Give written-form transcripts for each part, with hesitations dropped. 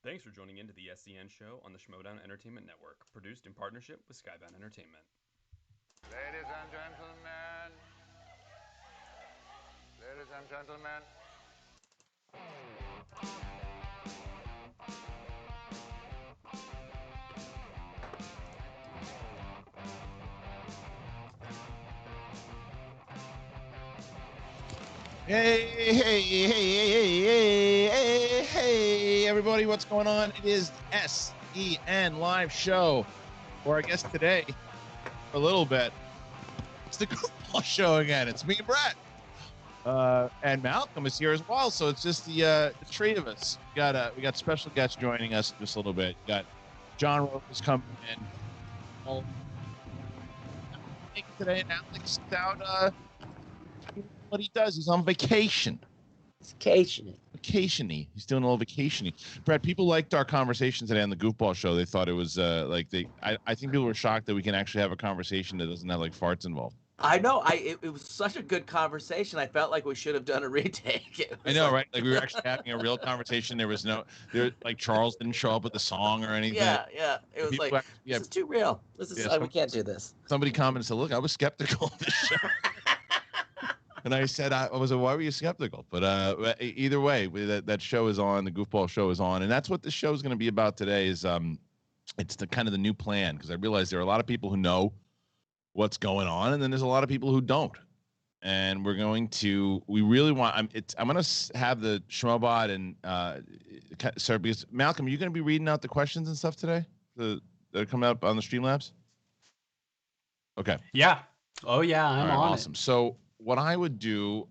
Thanks for joining into the SEN show on the Schmoedown Entertainment Network, produced in partnership with Skybound Entertainment. Ladies and gentlemen. Ladies and gentlemen. Hey, everybody, what's going on? It is the SEN live show, or I guess today, for a little bit, it's the Goofball show again. It's me and Brett. And Malcolm is here as well, so it's just the three of us. We got special guests joining us just a little bit. We got John Rocha coming in. I think today Alex is out what he does. He's on vacation. He's vacationing. He's doing a little vacationing. Brett, people liked our conversation today on the Goofball show. They thought it was I think people were shocked that we can actually have a conversation that doesn't have like farts involved. I know. It was such a good conversation. I felt like we should have done a retake. I know, right? Like we were actually having a real conversation. Like Charles didn't show up with the song or anything. Yeah. It was like, this is too real. We can't do this. Somebody commented and said, look, I was skeptical of this show. And I said, why were you skeptical? But either way, that show is on. The Goofball show is on. And that's what the show is going to be about today is it's the kind of the new plan, because I realize there are a lot of people who know what's going on, and then there's a lot of people who don't. And we really want, I'm going to have the Schmoebot and sorry, because Malcolm, are you going to be reading out the questions and stuff today that are coming up on the Streamlabs? Okay. Yeah. Oh, yeah. I'm on awesome. So what I would do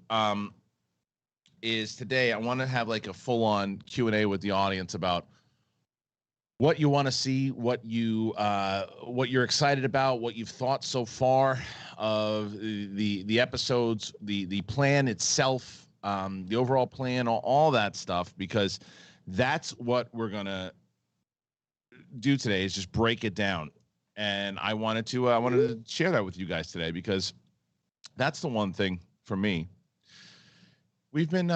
is today I want to have like a full-on Q&A with the audience about what you want to see, what you're excited about, what you've thought so far of the episodes, the plan itself, the overall plan, all that stuff, because that's what we're gonna do today is just break it down. And I wanted to share that with you guys today, because that's the one thing for me. We've been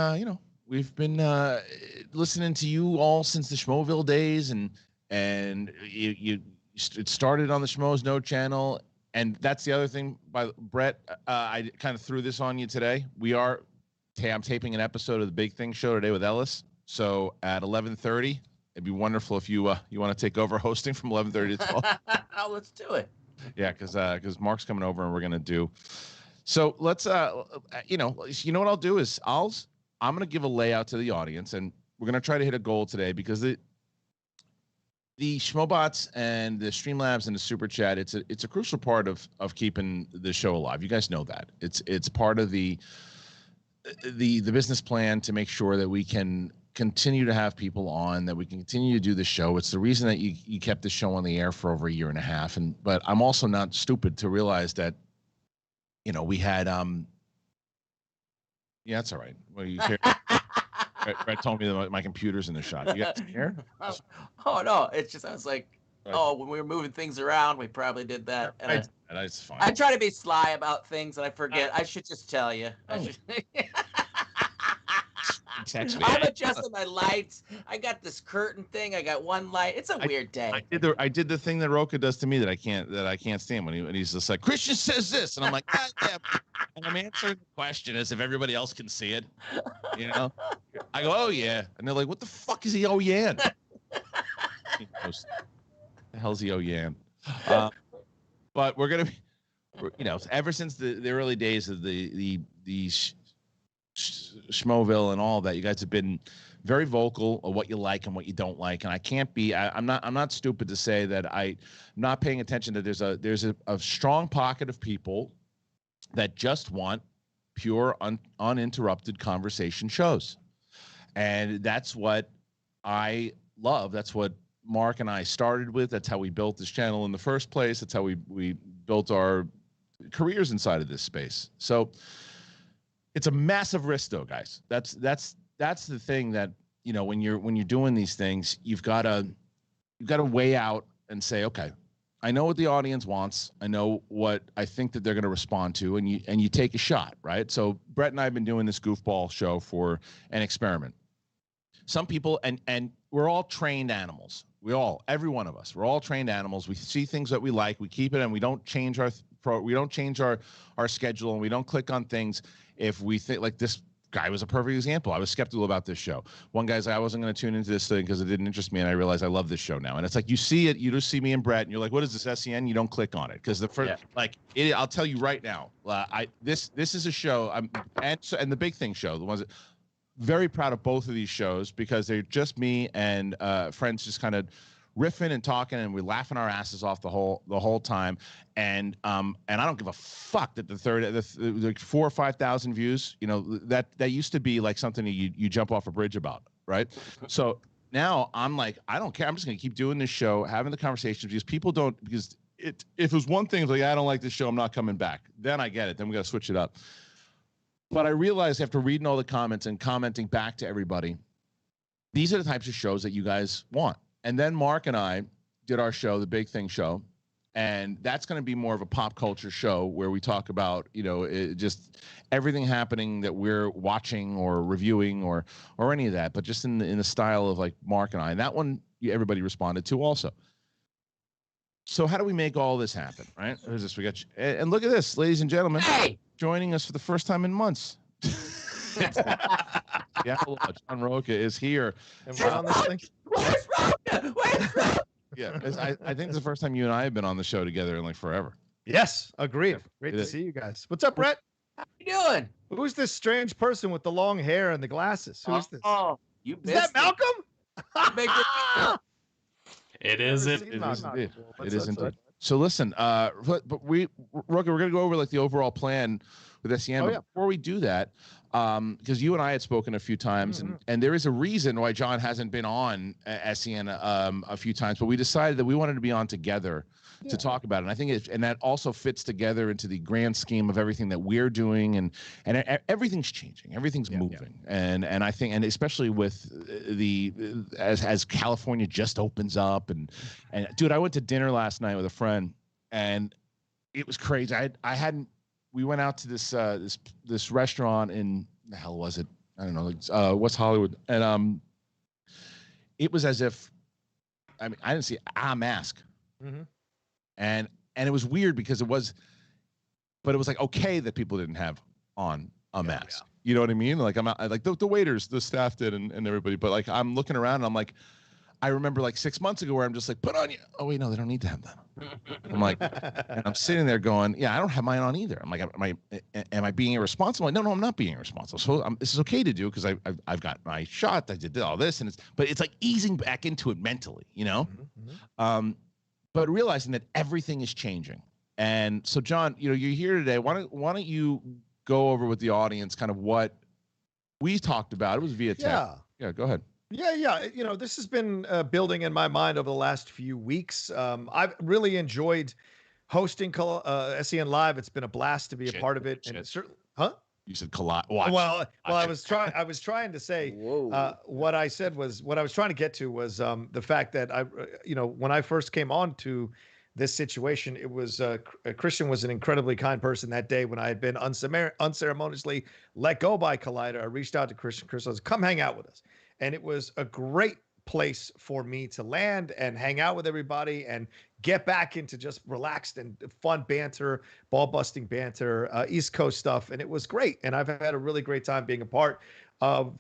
listening to you all since the Schmoeville days, and it started on the Schmoes No channel. And that's the other thing, by Brett, I kind of threw this on you today. I'm taping an episode of the Big Thing Show today with Ellis. So at 11:30, it'd be wonderful if you want to take over hosting from 11:30 to 12. Oh, let's do it. Yeah, because Mark's coming over and we're gonna do. So let's you know what I'll do is I'm gonna give a layout to the audience, and we're gonna try to hit a goal today, because the Schmoebots and the Streamlabs and the Super Chat, it's a crucial part of keeping the show alive. You guys know that. It's part of the business plan to make sure that we can continue to have people on, that we can continue to do the show. It's the reason that you kept the show on the air for over a year and a half. But I'm also not stupid to realize that, we had yeah, that's all right. Well, you care. Brett told me that my computer's in the shot. You guys here? Oh no, it's just I was like, when we were moving things around, we probably did that. And that's fine. I try to be sly about things, and I forget. I should just tell you. Text me. I'm adjusting my lights. I got this curtain thing. I got one light. It's a weird day. I did the thing that Rocha does to me that I can't stand when he's just like, Kristian says this, and I'm like, yeah. And I'm answering the question as if everybody else can see it. I go, oh yeah, and they're like, what the fuck is he oh yeah? The hell's he oh yeah? But we're gonna be, ever since the early days of the Schmoeville and all that, you guys have been very vocal of what you like and what you don't like, and I can't be. I'm not stupid to say that I'm not paying attention that there's a strong pocket of people that just want pure, uninterrupted conversation shows, and that's what I love. That's what Mark and I started with. That's how we built this channel in the first place. That's how we built our careers inside of this space. So it's a massive risk, though, guys. That's the thing that, when you're doing these things, you've got to weigh out and say, okay, I know what the audience wants. I know what I think that they're going to respond to, and you take a shot, right? So Brett and I have been doing this Goofball show for an experiment. Some people, and we're all trained animals. Every one of us, we're all trained animals. We see things that we like, we keep it, and we don't change our schedule, and we don't click on things if we think like this guy was a perfect example. I was skeptical about this show. One guy's like, I wasn't going to tune into this thing because it didn't interest me, and I realized I love this show now. And it's like you see it, you just see me and Brett, and you're like, what is this SEN? You don't click on it because the first I'll tell you right now, this is a show. And the Big Thing show, the ones that. Very proud of both of these shows because they're just me and friends just kind of riffing and talking, and we're laughing our asses off the whole time. And I don't give a fuck that like 4,000 or 5,000 views. You know, that used to be like something you jump off a bridge about, right? So now I'm like, I don't care. I'm just gonna keep doing this show, having the conversations because if it was one thing, it's like I don't like this show, I'm not coming back. Then I get it. Then we gotta switch it up. But I realized after reading all the comments and commenting back to everybody, these are the types of shows that you guys want. And then Mark and I did our show, The Big Thing Show, and that's going to be more of a pop culture show where we talk about, just everything happening that we're watching or reviewing or any of that, but just in the style of like Mark and I. And that one everybody responded to also. So how do we make all this happen, right? Who's this? We got and look at this, ladies and gentlemen. Hey! Joining us for the first time in months. Yeah, Outlaw John Rocha is here. And we're on this thing. Where's Rocha? Yeah, I think it's the first time you and I have been on the show together in like forever. Yes, agreed. Great to see you guys. What's up, Brett? How you doing? Who's this strange person with the long hair and the glasses? Who's this? Oh, you Is that Malcolm? It is. It is indeed. So listen, but Rocha, we're gonna go over like the overall plan with SEN. But before we do that, because you and I had spoken a few times, and there is a reason why John hasn't been on SEN a few times, but we decided that we wanted to be on together to talk about it. And I think and that also fits together into the grand scheme of everything that we're doing, and everything's changing, everything's moving, and I think, and especially with as California just opens up, and dude, I went to dinner last night with a friend, and it was crazy. We went out to this restaurant in, the hell was it? I don't know, West Hollywood, and it was as if, I didn't see a mask. And it was weird because it was like okay that people didn't have on a mask. You know what I mean? Like like the waiters, the staff did, and everybody. But like I'm looking around and I'm like, I remember like 6 months ago where I'm just like, put on you. Oh wait, no, they don't need to have that. I'm like, and I'm sitting there going, yeah, I don't have mine on either. I'm like, am I being irresponsible? Like, no, I'm not being irresponsible. So this is okay to do because I've got my shot. I did all this, but it's like easing back into it mentally, you know. But realizing that everything is changing. And so, John, you're here today. Why don't you go over with the audience kind of what we talked about? It was via text. Yeah, go ahead. Yeah. This has been building in my mind over the last few weeks. I've really enjoyed hosting SEN Live. It's been a blast to be a part of it. And certainly, You said collide. Watch. Well, I was trying to say what I said was what I was trying to get to was the fact that when I first came on to this situation, it was Kristian was an incredibly kind person that day when I had been unceremoniously let go by Kaila. I reached out to Kristian. Kristian was, come hang out with us, and it was a great place for me to land and hang out with everybody and get back into just relaxed and fun banter, ball busting banter, East Coast stuff. And it was great. And I've had a really great time being a part of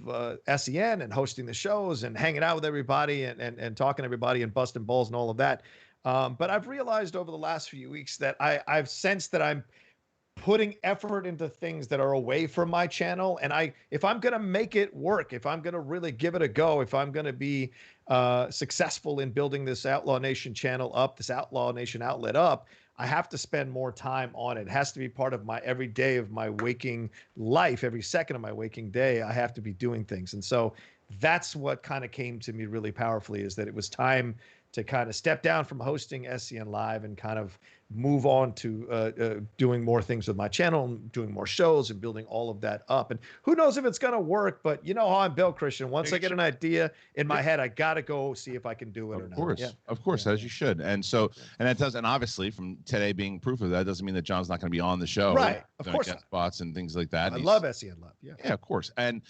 SEN and hosting the shows and hanging out with everybody and talking to everybody and busting balls and all of that. But I've realized over the last few weeks that I've sensed that I'm putting effort into things that are away from my channel. And if I'm going to make it work, if I'm going to really give it a go, if I'm going to be successful in building this Outlaw Nation channel up, this Outlaw Nation outlet up, I have to spend more time on it. It has to be part of my every day of my waking life, every second of my waking day. I have to be doing things. And so that's what kind of came to me really powerfully, is that it was time to kind of step down from hosting SEN Live and kind of move on to doing more things with my channel and doing more shows and building all of that up. And who knows if it's going to work, but you know how I'm built, Kristian. Once I get an idea in my head, I got to go see if I can do it or not. Of course, as you should. And so, and that does, and obviously from today being proof of that, doesn't mean that John's not going to be on the show. Right. Of course. Spots and things like that. I love SEN Live. Yeah, of course. And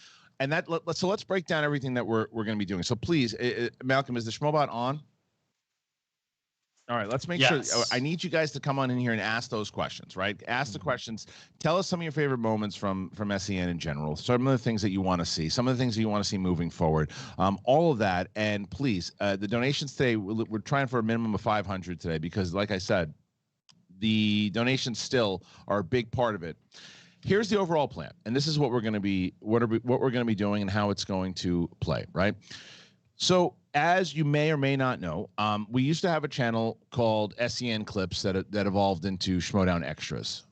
And that so let's break down everything that we're going to be doing. So please, Malcolm, is the Schmoebot on? All right, let's make sure. I need you guys to come on in here and ask those questions, right? Ask the questions. Tell us some of your favorite moments from SEN in general. Some of the things that you want to see. Some of the things that you want to see moving forward. All of that. And please, the donations today, we're trying for a minimum of 500 today because, like I said, the donations still are a big part of it. Here's the overall plan, and this is what we're going to be what we're going to be doing and how it's going to play, right? So, as you may or may not know, we used to have a channel called SEN Clips that evolved into Schmoedown Extras.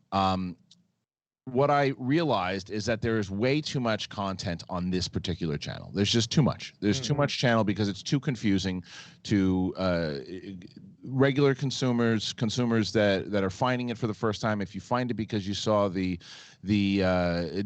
What I realized is that there is way too much content on this particular channel. There's just too much. There's too much channel because it's too confusing to regular consumers that are finding it for the first time. If you find it because you saw the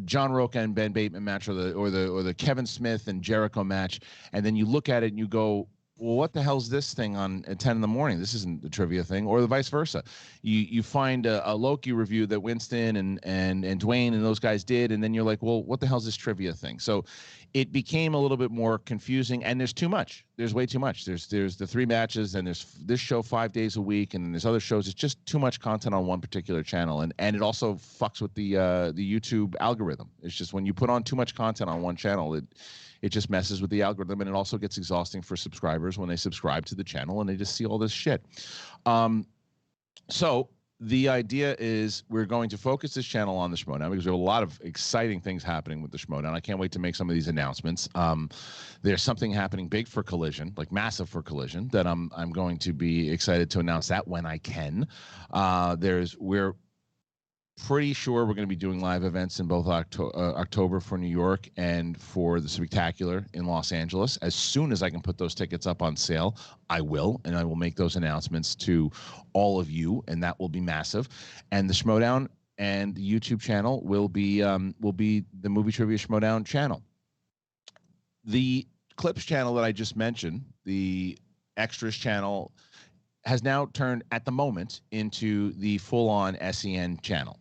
John Rocha and Ben Bateman match or the Kevin Smith and Jericho match, and then you look at it and you go, well, what the hell's this thing on at 10 in the morning? This isn't the trivia thing, or the vice versa. You find a Loki review that Winston and Dwain and those guys did, and then you're like, well, what the hell's this trivia thing? So it became a little bit more confusing, and there's too much. There's way too much. There's the 3 matches, and there's this show 5 days a week, and there's other shows. It's just too much content on one particular channel, and it also fucks with the YouTube algorithm. It's just when you put on too much content on one channel, it just messes with the algorithm, and it also gets exhausting for subscribers when they subscribe to the channel and they just see all this shit. So the idea is we're going to focus this channel on the Schmoedown because we have a lot of exciting things happening with the Schmoedown. I can't wait to make some of these announcements. There's something happening big for Collision, like massive for Collision, that I'm going to be excited to announce that when I can. We're pretty sure we're going to be doing live events in both October for New York and for the Spectacular in Los Angeles. As soon as I can put those tickets up on sale, I will, and I will make those announcements to all of you, and that will be massive. And the Schmoedown and the YouTube channel will be the Movie Trivia Schmoedown channel. The Clips channel that I just mentioned, the Extras channel, has now turned at the moment into the full-on SEN channel.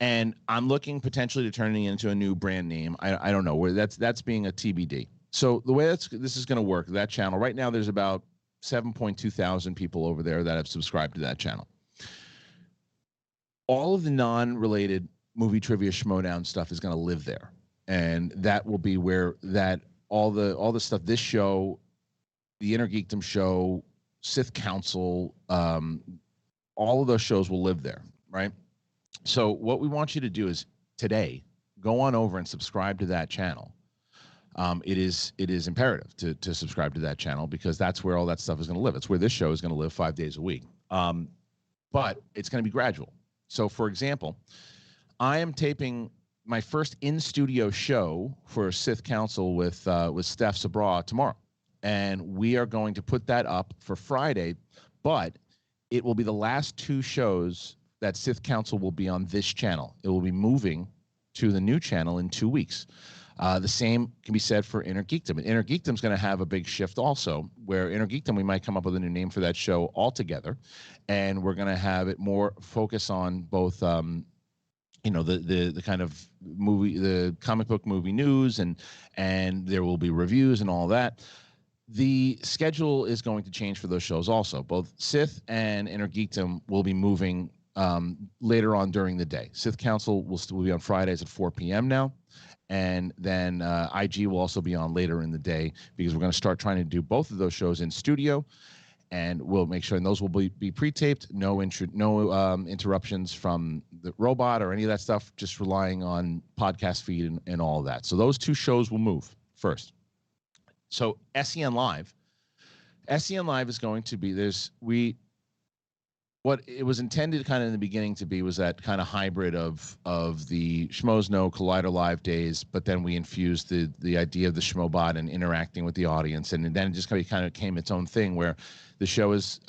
And I'm looking potentially to turning it into a new brand name. I don't know where that's being a TBD. So the way this is going to work, that channel right now, there's about 7.2 thousand people over there that have subscribed to that channel. All of the non-related Movie Trivia Schmoedown stuff is going to live there, and that will be where all the stuff, this show, the Inner Geekdom show, Sith Council, all of those shows will live there, right? So what we want you to do is today go on over and subscribe to that channel. It is imperative to subscribe to that channel because that's where all that stuff is going to live. It's where this show is going to live 5 days a week. But it's going to be gradual. So, for example, I am taping my first in-studio show for Sith Council with Steph Sabra tomorrow. And we are going to put that up for Friday, but it will be the last 2 shows that Sith Council will be on this channel. It will be moving to the new channel in 2 weeks. The same can be said for Inner Geekdom. And Inner Geekdom is going to have a big shift also, where Inner Geekdom, we might come up with a new name for that show altogether, and we're going to have it more focus on both the kind of movie, the comic book movie news, and there will be reviews and all that. The schedule is going to change for those shows also. Both Sith and Inner Geekdom will be moving later on during the day. Sith Council will still be on Fridays at 4 p.m. now. And then IG will also be on later in the day because we're going to start trying to do both of those shows in studio. And we'll make sure, and those will be pre-taped, no interruptions from the robot or any of that stuff, just relying on podcast feed and all of that. So those 2 shows will move first. So SEN Live is going to be what it was intended kind of in the beginning to be was that kind of hybrid of the Schmoes Know Collider Live days, but then we infused the idea of the Schmoebot and interacting with the audience, and then it just kind of became its own thing where the show is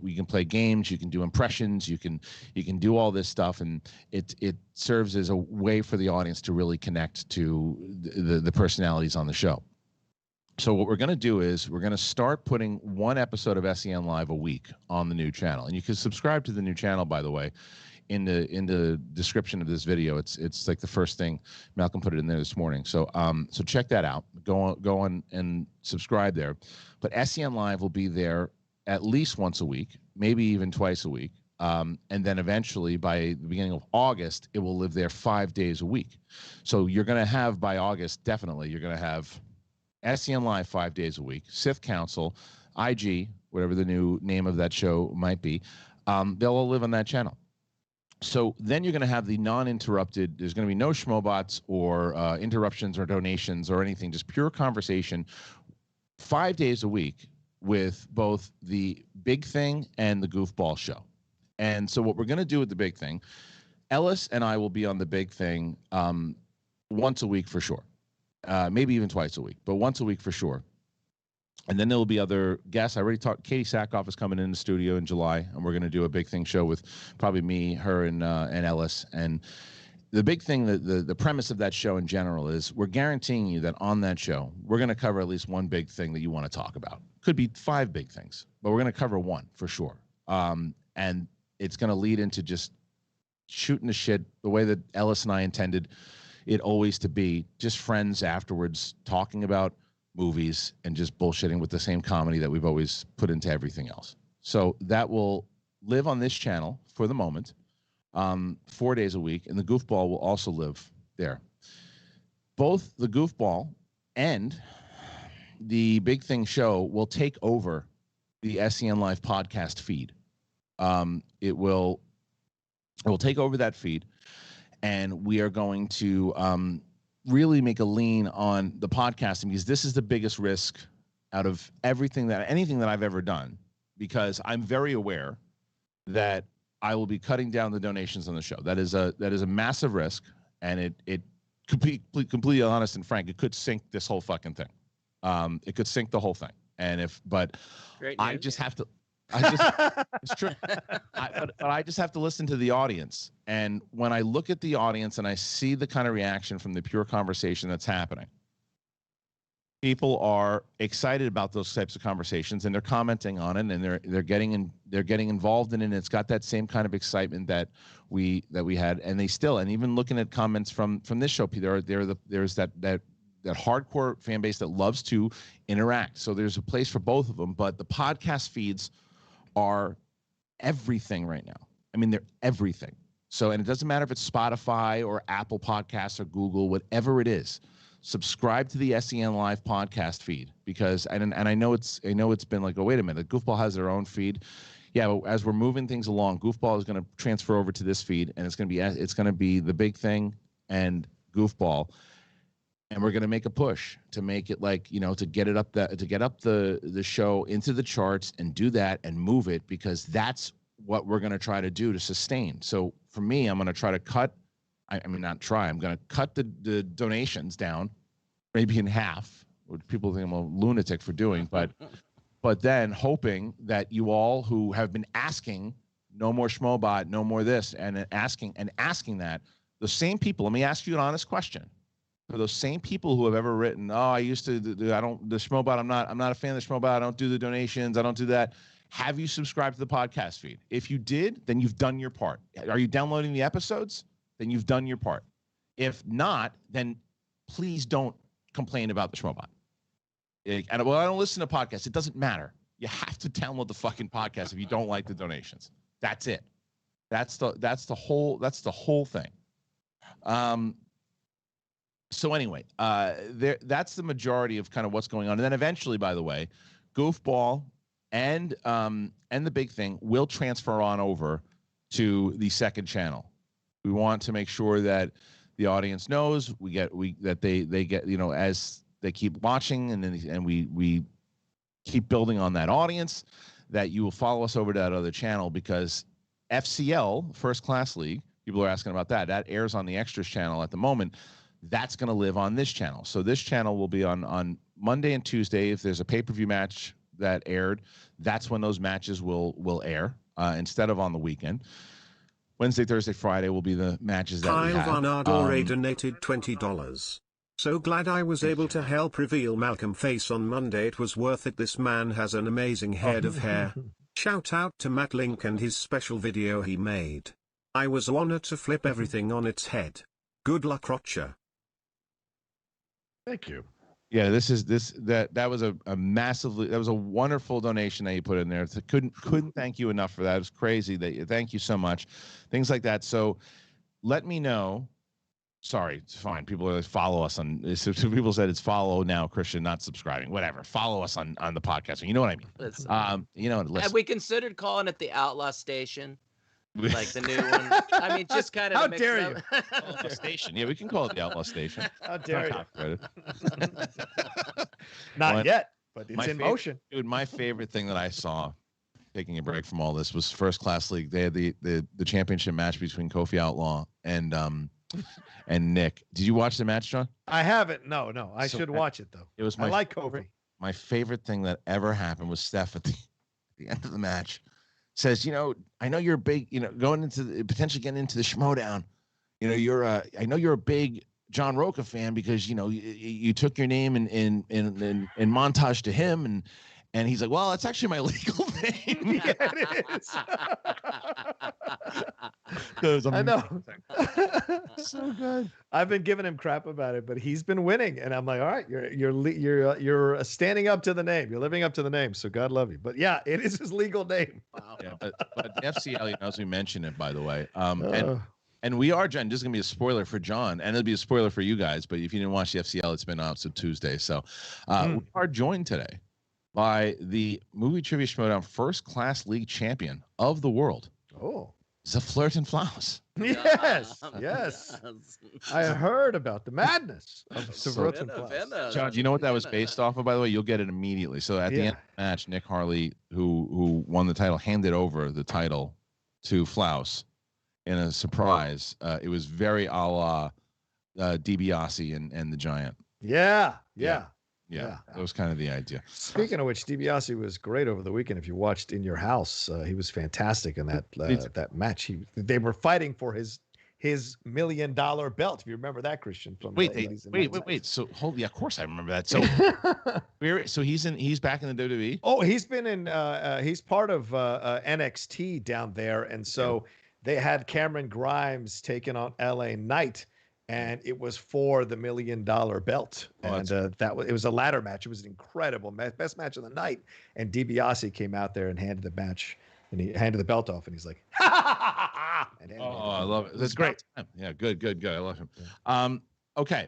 we can play games, you can do impressions, you can do all this stuff, and it serves as a way for the audience to really connect to the personalities on the show. So what we're going to do is we're going to start putting 1 episode of SEN Live a week on the new channel. And you can subscribe to the new channel, by the way. in the description of this video. It's like the first thing. Malcolm put it in there this morning. So so check that out. Go on and subscribe there. But SEN Live will be there at least once a week, maybe even twice a week. And then eventually by the beginning of August, it will live there 5 days a week. So you're going to have by August, definitely, you're going to have SEN Live 5 days a week, Sith Council, IG, whatever the new name of that show might be. They'll all live on that channel. So then you're going to have the non-interrupted. There's going to be no schmobots or interruptions or donations or anything, just pure conversation 5 days a week with both the Big Thing and the Goofball Show. And so what we're going to do with the Big Thing, Ellis and I will be on the Big Thing once a week for sure. Maybe even twice a week, but once a week for sure. And then there will be other guests. I already talked. Katie Sackhoff is coming in the studio in July, and we're going to do a Big Thing show with probably me, her, and Ellis. And the Big Thing, the premise of that show in general is we're guaranteeing you that on that show, we're going to cover at least one big thing that you want to talk about. Could be 5 big things, but we're going to cover one for sure. And it's going to lead into just shooting the shit the way that Ellis and I intended it always to be, just friends afterwards talking about movies and just bullshitting with the same comedy that we've always put into everything else. So that will live on this channel for the moment, 4 days a week, and the Goofball will also live there. Both the Goofball and the Big Thing show will take over the SEN Live podcast feed. It will take over that feed, and we are going to really make a lean on the podcasting, because this is the biggest risk out of anything that I've ever done, because I'm very aware that I will be cutting down the donations on the show. That is a massive risk, and it could be completely honest and frank. It could sink this whole fucking thing. It could sink the whole thing. But I just have to. It's true. But I just have to listen to the audience. And when I look at the audience and I see the kind of reaction from the pure conversation that's happening, people are excited about those types of conversations, and they're commenting on it, and they're getting involved in it. And it's got that same kind of excitement that we had, and even looking at comments from this show, there's that hardcore fan base that loves to interact. So there's a place for both of them, but the podcast feeds are everything right now. I mean, they're everything. So, and it doesn't matter if it's Spotify or Apple Podcasts or Google, whatever it is, subscribe to the SEN Live podcast feed, because, and I know it's been like, oh, wait a minute, Goofball has their own feed. Yeah, but as we're moving things along, Goofball is going to transfer over to this feed, and it's going to be the Big Thing and Goofball. And we're going to make a push to make it to get up the show into the charts and do that and move it, because that's what we're going to try to do to sustain. So for me, I'm going to try to cut. I'm going to cut the donations down, maybe in half, which people think I'm a lunatic for doing, but then hoping that you all who have been asking no more Schmoebot, no more this, and asking that, the same people. Let me ask you an honest question. For those same people who have ever written, oh, I used to do, the Schmoebot, I'm not a fan of the Schmoebot, I don't do the donations, I don't do that. Have you subscribed to the podcast feed? If you did, then you've done your part. Are you downloading the episodes? Then you've done your part. If not, then please don't complain about the Schmoebot. I don't listen to podcasts. It doesn't matter. You have to download the fucking podcast if you don't like the donations. That's it. That's the whole thing. So anyway, that's the majority of kind of what's going on. And then eventually, by the way, Goofball and the Big Thing will transfer on over to the second channel. We want to make sure that the audience knows that they get, as they keep watching, and we keep building on that audience, that you will follow us over to that other channel, because FCL, First Class League, people are asking about that. That airs on the Extras channel at the moment. That's going to live on this channel. So this channel will be on Monday and Tuesday. If there's a pay-per-view match that aired, that's when those matches will air instead of on the weekend. Wednesday, Thursday, Friday will be the matches that we have. Kyle Van Ardore donated $20. So glad I was able to help reveal Malcolm face on Monday. It was worth it. This man has an amazing head of hair. Shout out to Matt Link and his special video he made. I was honored to flip everything on its head. Good luck, Rocha. Thank you. Yeah, that was a massively, that was a wonderful donation that you put in there. Couldn't thank you enough for that. It was crazy thank you so much. Things like that. So let me know. Sorry, it's fine. People are like, follow us on. So people said it's follow now, Kristian, not subscribing. Whatever. Follow us on the podcast. You know what I mean. Listen. You know. Listen. Have we considered calling it the Outlaw Station? Like the new one. I mean, just kind of. How dare you? Outlaw Station. Yeah, we can call it the Outlaw Station. How dare you? Not Not yet, but it's in motion. Dude, my favorite thing that I saw, taking a break from all this, was First Class League. They had the championship match between Kofi Outlaw and Nick. Did you watch the match, John? I haven't. No. I should watch it though. It was I like Kofi. My favorite thing that ever happened was Steph at the end of the match says, I know you're big, going into potentially getting into the Schmoedown. I know you're a big John Rocha fan because you took your name in montage to him, and he's like, well, that's actually my legal name. Yeah, it is. I know. So good. I've been giving him crap about it, but he's been winning, and I'm like, all right, you're standing up to the name. You're living up to the name. So God love you. But yeah, it is his legal name. Wow. Yeah, but the FCL, as we mentioned it, by the way, and we are, John, this is going to be a spoiler for John, and it'll be a spoiler for you guys. But if you didn't watch the FCL, it's been up so Tuesday. So we are joined today by the Movie Trivia Schmoedown First Class League champion of the world. Oh. Flirtin' Flaus. Yes. I heard about the madness of Flirtin' Flaus. John, do you know what that was based off of, by the way? You'll get it immediately. So at the end of the match, Nick Harley, who won the title, handed over the title to Flaus in a surprise. It was very a la DiBiase and the Giant. Yeah. That was kind of the idea. Speaking of which, DiBiase was great over the weekend. If you watched In Your House, he was fantastic in that match. They were fighting for his $1 million belt. If you remember that, Kristian. From Wait. So of course I remember that. So he's back in the WWE. Oh, he's been in. He's part of NXT down there, and so they had Cameron Grimes taking on LA Knight. And it was for the $1 million belt, and it was a ladder match. It was an incredible best match of the night. And DiBiase came out there and handed the match, and he handed the belt off, and he's like, I love it. That's great. Yeah, good. I love him. Yeah. Okay,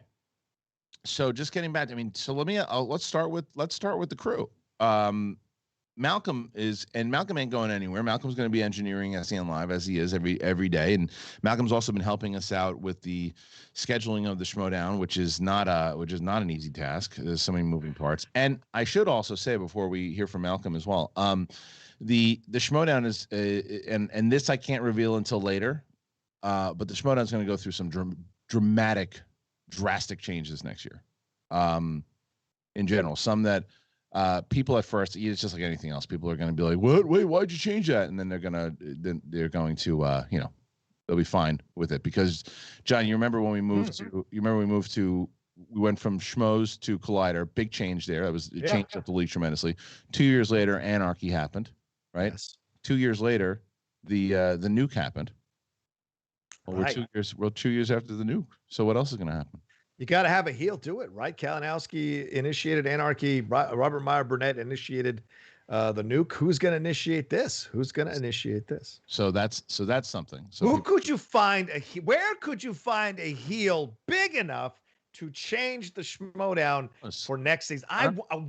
so just getting back. So let's start with the crew. Malcolm ain't going anywhere. Malcolm's going to be engineering SEN Live as he is every day, and Malcolm's also been helping us out with the scheduling of the Schmoedown, which is not an easy task. There's so many moving parts. And I should also say before we hear from Malcolm as well, the Schmoedown is and this I can't reveal until later, but the Schmoedown is going to go through some drastic changes next year. In general, some that. People at first, it's just like anything else. People are going to be like, "What? Wait, why'd you change that?" And then they're going to, they'll be fine with it because, John, you remember when we moved we went from Schmoes to Collider, big change there. It changed up the league tremendously. 2 years later, Anarchy happened, right? Yes. 2 years later, the nuke happened. Well, we're 2 years after the nuke. So what else is going to happen? You got to have a heel do it, right? Kalinowski initiated Anarchy. Robert Meyer Burnett initiated the nuke. Who's going to initiate this? So that's something. So where could you find a heel big enough to change the Schmoedown for next season?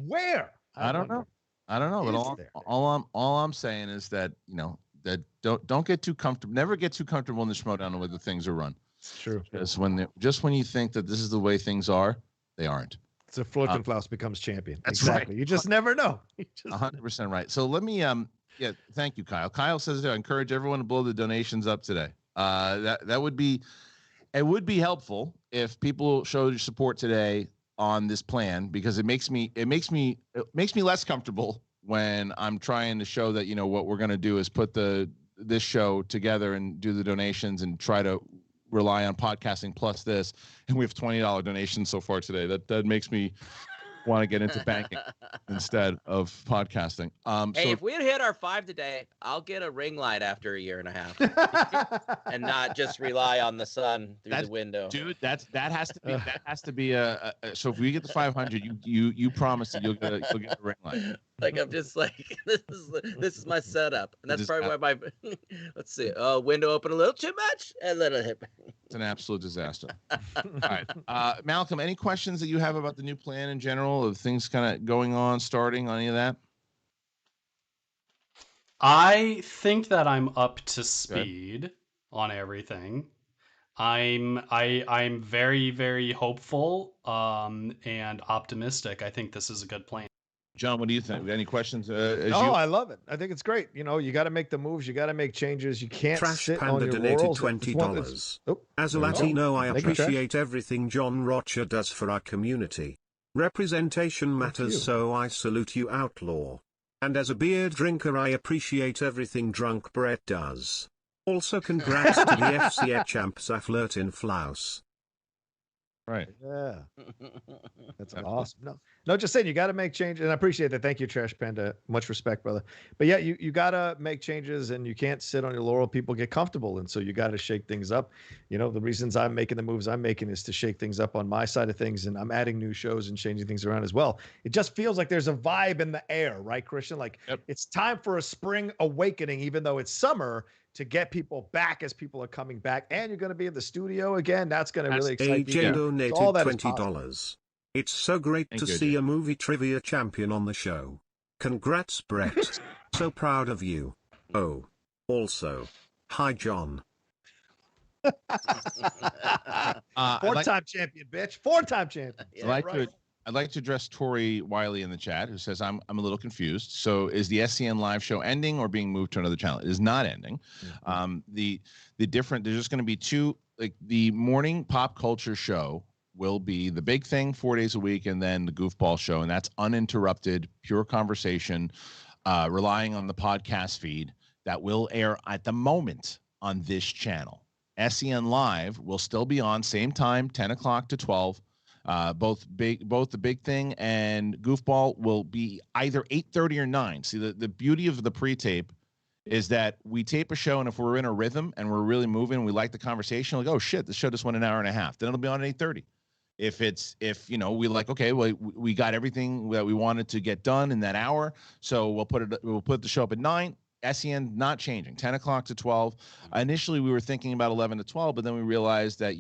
Where? I don't know. But all I'm saying is that that don't get too comfortable. Never get too comfortable in the Schmoedown the way the things are run. It's true. Just when you think that this is the way things are, they aren't. So Flirtin' Flaus becomes champion. That's exactly. Right. You just never know. 100% right. So let me thank you, Kyle. Kyle says I encourage everyone to blow the donations up today. That would be helpful if people showed support today on this plan because it makes me less comfortable when I'm trying to show that what we're going to do is put this show together and do the donations and try to rely on podcasting plus this, and we have $20 donations so far today. That makes me want to get into banking instead of podcasting. Hey, So if we had hit our 5 today, I'll get a ring light after a year and a half, and not just rely on the sun through the window. dude, that has to be a so if we get the 500, you promise that you'll get a ring light. Like I'm just like this is my setup, and that's probably why my let's see, window open a little too much, and then it hit. It's an absolute disaster. All right, Malcolm, any questions that you have about the new plan in general, of things kind of going on, starting on any of that? I think that I'm up to speed on everything. I'm very, very hopeful and optimistic. I think this is a good plan. John, what do you think? Any questions? I love it. I think it's great. You know, you got to make the moves. You got to make changes. You can't Trash sit Panda on your donated laurels. $20. Oh, As a there you go. Latino, I Thank you, Trash. appreciate everything John Rocha does for our community. Representation matters, you. so I salute you, Outlaw. And as a beer drinker, I appreciate everything Drunk Brett does. Also, congrats to the FCA champs I flirt in Flaus. Right. Yeah. That's awesome. No, just saying you got to make changes, and I appreciate that. Thank you, Trash Panda. Much respect, brother. But yeah, you got to make changes, and you can't sit on your laurel. People get comfortable, and so you got to shake things up. You know, the reasons I'm making the moves I'm making is to shake things up on my side of things, and I'm adding new shows and changing things around as well. It just feels like there's a vibe in the air, right, Kristian? Like It's time for a spring awakening, even though it's summer, to get people back as people are coming back. And you're going to be in the studio again. That's going to really excite AJ people. donated All that is $20. It's so great to see a movie trivia champion on the show. Congrats, Brett. So proud of you. Oh, also, hi, John. Four-time champion, bitch. Four-time champion. Yeah, I'd like to address Tori Wiley in the chat, who says, I'm a little confused. So is the SEN live show ending or being moved to another channel? It is not ending. Mm-hmm. There's just going to be two, like the morning pop culture show will be the big thing 4 days a week, and then the goofball show. And that's uninterrupted, pure conversation, relying on the podcast feed that will air at the moment on this channel. SEN Live will still be on same time, 10 o'clock to 12. Both the big thing and goofball will be either 8:30 or 9. See, the beauty of the pre-tape is that we tape a show, and if we're in a rhythm and we're really moving, we like the conversation, like, oh shit, the show just went an hour and a half, then it'll be on at 8:30. If we like, okay, well, we got everything that we wanted to get done in that hour, so we'll put the show up at 9. SEN not changing, 10 o'clock to 12. Initially, we were thinking about 11 to 12, but then we realized that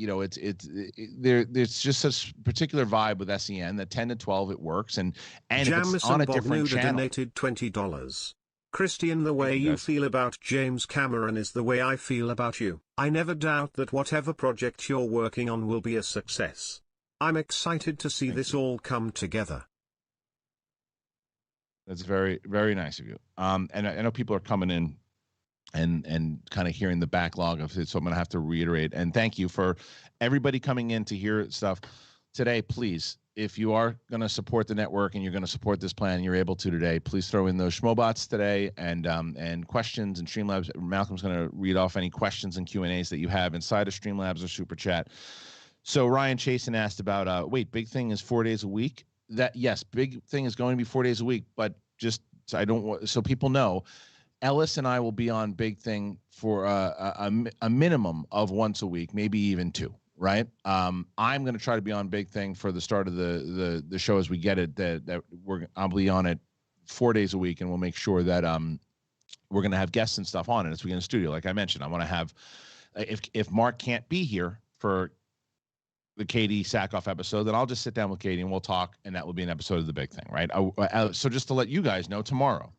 there's just a particular vibe with SEN that 10 to 12 it works, and if it's on a different channel. Donated $20. Kristian, the way you feel about James Cameron is the way I feel about you. I never doubt that whatever project you're working on will be a success. I'm excited to see this all come together. That's very, very nice of you. And I know people are coming in and kind of hearing the backlog of it, so I'm going to have to reiterate. And thank you for everybody coming in to hear stuff today. Please, if you are going to support the network and you're going to support this plan, and you're able to today, please throw in those Schmoebots today and questions and Streamlabs. Malcolm's going to read off any questions and Q&As that you have inside of Streamlabs or Super Chat. So Ryan Chasen asked about, wait, Big Thing is 4 days a week? That yes, Big Thing is going to be 4 days a week, but just so people know, Ellis and I will be on Big Thing for a minimum of once a week, maybe even 2. Right? I'm going to try to be on Big Thing for the start of the show as we get it. I'll be on it 4 days a week, and we'll make sure that we're going to have guests and stuff on it as we get in the studio. Like I mentioned, I want to have if Mark can't be here for the Katie Sackhoff episode, then I'll just sit down with Katie and we'll talk, and that will be an episode of the Big Thing, right? So just to let you guys know, tomorrow,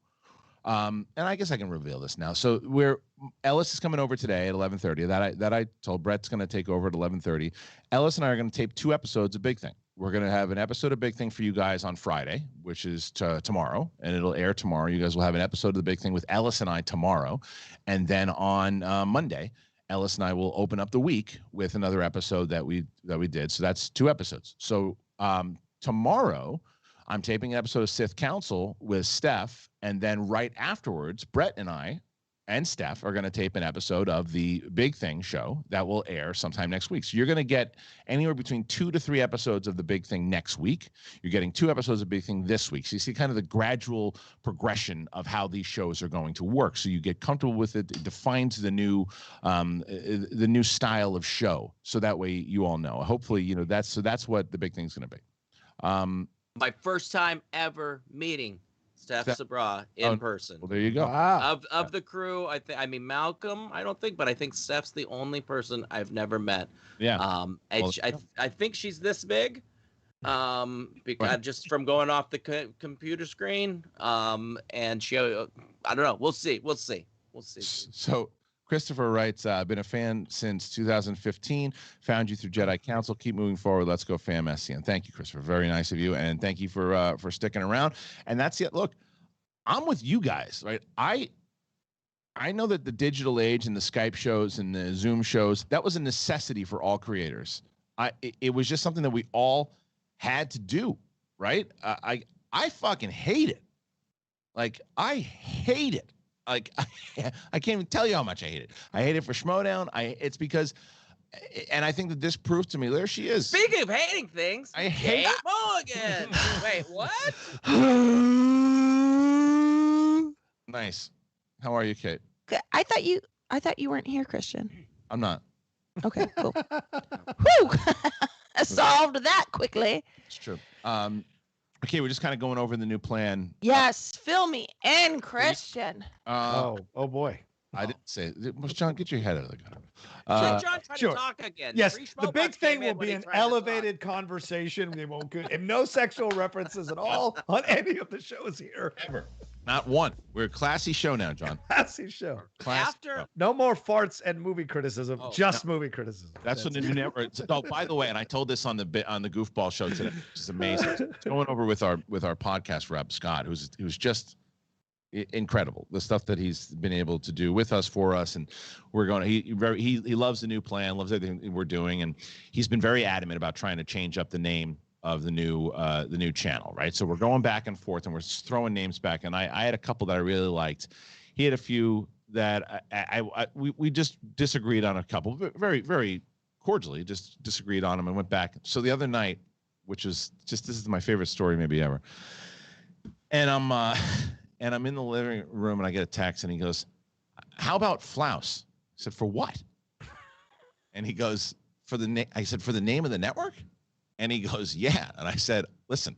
and I guess I can reveal this now. So Ellis is coming over today at 11:30. That I told Brett's going to take over at 11:30. Ellis and I are going to tape 2 episodes of Big Thing. We're going to have an episode of Big Thing for you guys on Friday, which is tomorrow, and it'll air tomorrow. You guys will have an episode of the Big Thing with Ellis and I tomorrow, and then on Monday, Ellis and I will open up the week with another episode that we did. So that's 2 episodes. So tomorrow, I'm taping an episode of Sith Council with Steph, and then right afterwards, Brett and I and Steph are going to tape an episode of the Big Thing show that will air sometime next week. So you're going to get anywhere between 2 to 3 episodes of the Big Thing next week. You're getting 2 episodes of Big Thing this week. So you see kind of the gradual progression of how these shows are going to work. So you get comfortable with it. It defines the new style of show. So that way you all know. Hopefully, that's what the Big Thing's going to be. My first time ever meeting Steph Sabra in person. Well, there you go. Wow. Of the crew, I mean Malcolm, I don't think, but I think Steph's the only person I've never met. Yeah. I think she's this big. Because just from going off the computer screen. And she, I don't know. We'll see. So Christopher writes, I've been a fan since 2015. Found you through Jedi Council. Keep moving forward. Let's go, fam, SEN. Thank you, Christopher. Very nice of you, and thank you for sticking around. And that's it. Look, I'm with you guys, right? I know that the digital age and the Skype shows and the Zoom shows, that was a necessity for all creators. It was just something that we all had to do, right? I fucking hate it. Like, I hate it. Like, I can't even tell you how much I hate it. I hate it for Schmoedown. It's because, and I think that this proves to me, there she is. Speaking of hating things, I hate Mulligan. Wait, what? Nice. How are you, Kate? I thought you weren't here, Kristian. I'm not. Okay, cool. Whew! I solved that quickly. It's true. Okay, we're just kind of going over the new plan. Yes, fill me in, Kristian. Oh boy. I didn't say. John, get your head out of the gutter. John, try sure. to talk again. Yes, Free the big Schmoebucks thing came will in when be he an tried to talk. elevated conversation. They won't go, and no sexual references at all on any of the shows here. Ever. Not one. We're a classy show now, John. Classy show. After No more farts and movie criticism. Just movie criticism. That's what the new network. Oh, by the way, and I told this on the goofball show today, which is amazing. It's going over with our podcast rep Scott, who's just incredible. The stuff that he's been able to do with us, for us, and we're going. He loves the new plan, loves everything we're doing, and he's been very adamant about trying to change up the name of the new channel, right? So we're going back and forth, and we're throwing names back. And I had a couple that I really liked. He had a few that we just disagreed on a couple, very, very cordially, just disagreed on them and went back. So the other night, which is this is my favorite story maybe ever. And I'm in the living room, and I get a text, and he goes, "How about Flouse?" I said, "For what?" And he goes, "For the name." I said, "For the name of the network?" And he goes, "Yeah." And I said, "Listen,"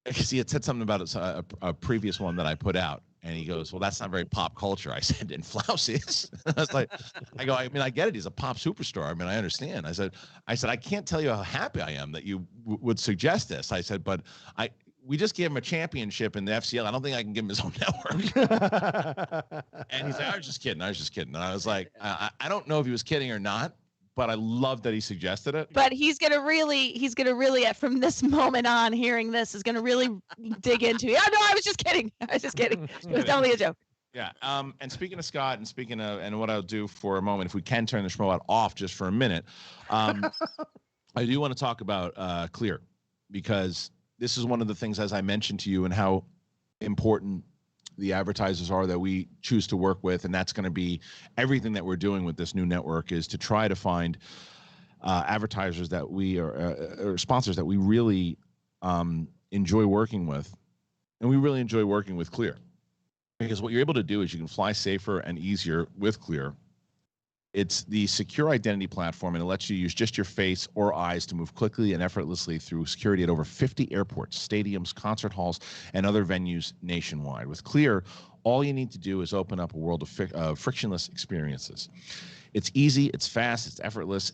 because he had said something about a previous one that I put out. And he goes, "Well, that's not very pop culture." I said, "And Flouse is." I was like, I mean, I get it. He's a pop superstar. I mean, I understand. I said, I can't tell you how happy I am that you would suggest this. I said, but we just gave him a championship in the FCL. I don't think I can give him his own network. And he's like, I was just kidding. And I was like, I don't know if he was kidding or not, but I love that he suggested it. But he's gonna really, from this moment on, hearing this, is gonna really dig into it. Oh no, I was just kidding. It was totally a joke. Yeah. And speaking of Scott, and speaking of, and what I'll do for a moment, if we can turn the Schmoedown off just for a minute, I do want to talk about Clear, because this is one of the things, as I mentioned to you, and how important the advertisers are that we choose to work with. And that's going to be everything that we're doing with this new network, is to try to find advertisers that we or sponsors that we really enjoy working with. And we really enjoy working with Clear, because what you're able to do is you can fly safer and easier with Clear. It's the secure identity platform, and it lets you use just your face or eyes to move quickly and effortlessly through security at over 50 airports, stadiums, concert halls, and other venues nationwide. With Clear, all you need to do is open up a world of frictionless experiences. It's easy, it's fast, it's effortless.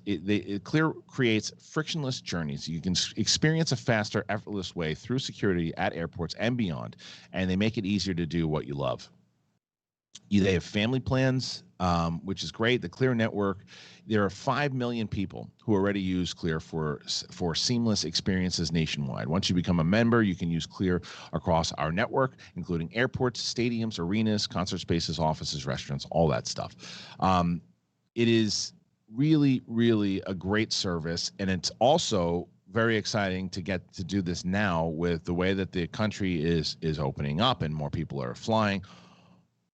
Clear creates frictionless journeys. You can experience a faster, effortless way through security at airports and beyond, and they make it easier to do what you love. They have family plans, which is great. The Clear network, there are 5 million people who already use Clear for seamless experiences nationwide. Once you become a member, you can use Clear across our network, including airports, stadiums, arenas, concert spaces, offices, restaurants, all that stuff. It is really, really a great service, and it's also very exciting to get to do this now with the way that the country is opening up and more people are flying.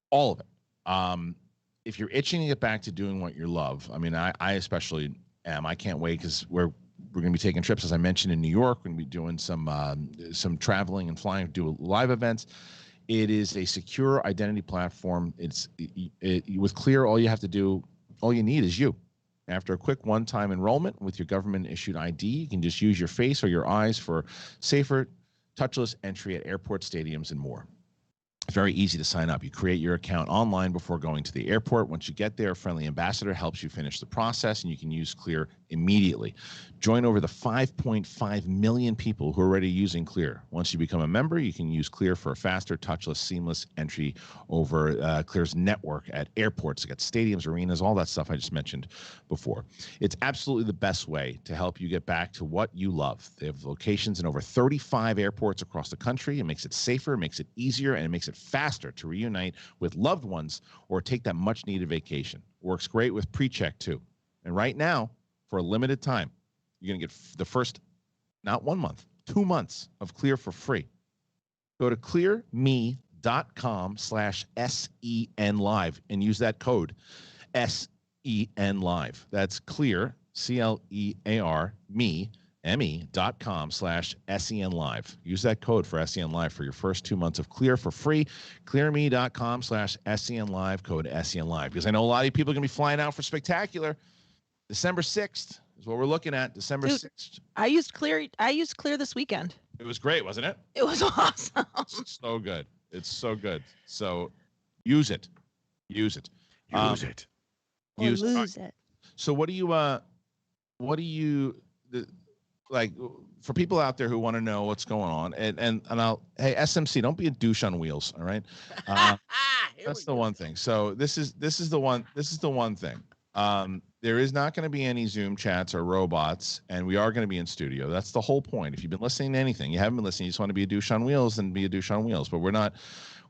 All of it. If you're itching to get back to doing what you love, I mean, I especially am. I can't wait because we're going to be taking trips, as I mentioned, in New York. We're going to be doing some traveling and flying, do live events. It is a secure identity platform. With Clear, all you need is you. After a quick one-time enrollment with your government-issued ID, you can just use your face or your eyes for safer, touchless entry at airports, stadiums, and more. It's very easy to sign up. You create your account online before going to the airport. Once you get there, a friendly ambassador helps you finish the process, and you can use Clear immediately. Join over the 5.5 million people who are already using Clear. Once you become a member, you can use Clear for a faster, touchless, seamless entry over Clear's network at airports, at stadiums, arenas, all that stuff I just mentioned before. It's absolutely the best way to help you get back to what you love. They have locations in over 35 airports across the country. It makes it safer, it makes it easier, and it makes it faster to reunite with loved ones or take that much-needed vacation. Works great with PreCheck, too. And right now, for a limited time, you're going to get the first, not 1 month, 2 months of Clear for free. Go to clearme.com/SEN live and use that code SEN live. That's Clear, CLEAR, me.com/SEN live. Use that code for SEN live for your first 2 months of Clear for free. Clearme.com/SEN live, code SEN live. Because I know a lot of people are going to be flying out for Spectacular. December 6th is what we're looking at. December 6th. I used Clear this weekend. It was great, wasn't it? It was awesome. It's so good. It's so good. So use it. Use it. Use it. So what do you like for people out there who want to know what's going on? And hey, SMC, don't be a douche on wheels. All right. That's the one thing. So this is the one thing. There is not going to be any Zoom chats or robots, and we are going to be in studio. That's the whole point. If you've been listening to anything, you haven't been listening, you just want to be a douche on wheels, then be a douche on wheels. But we're not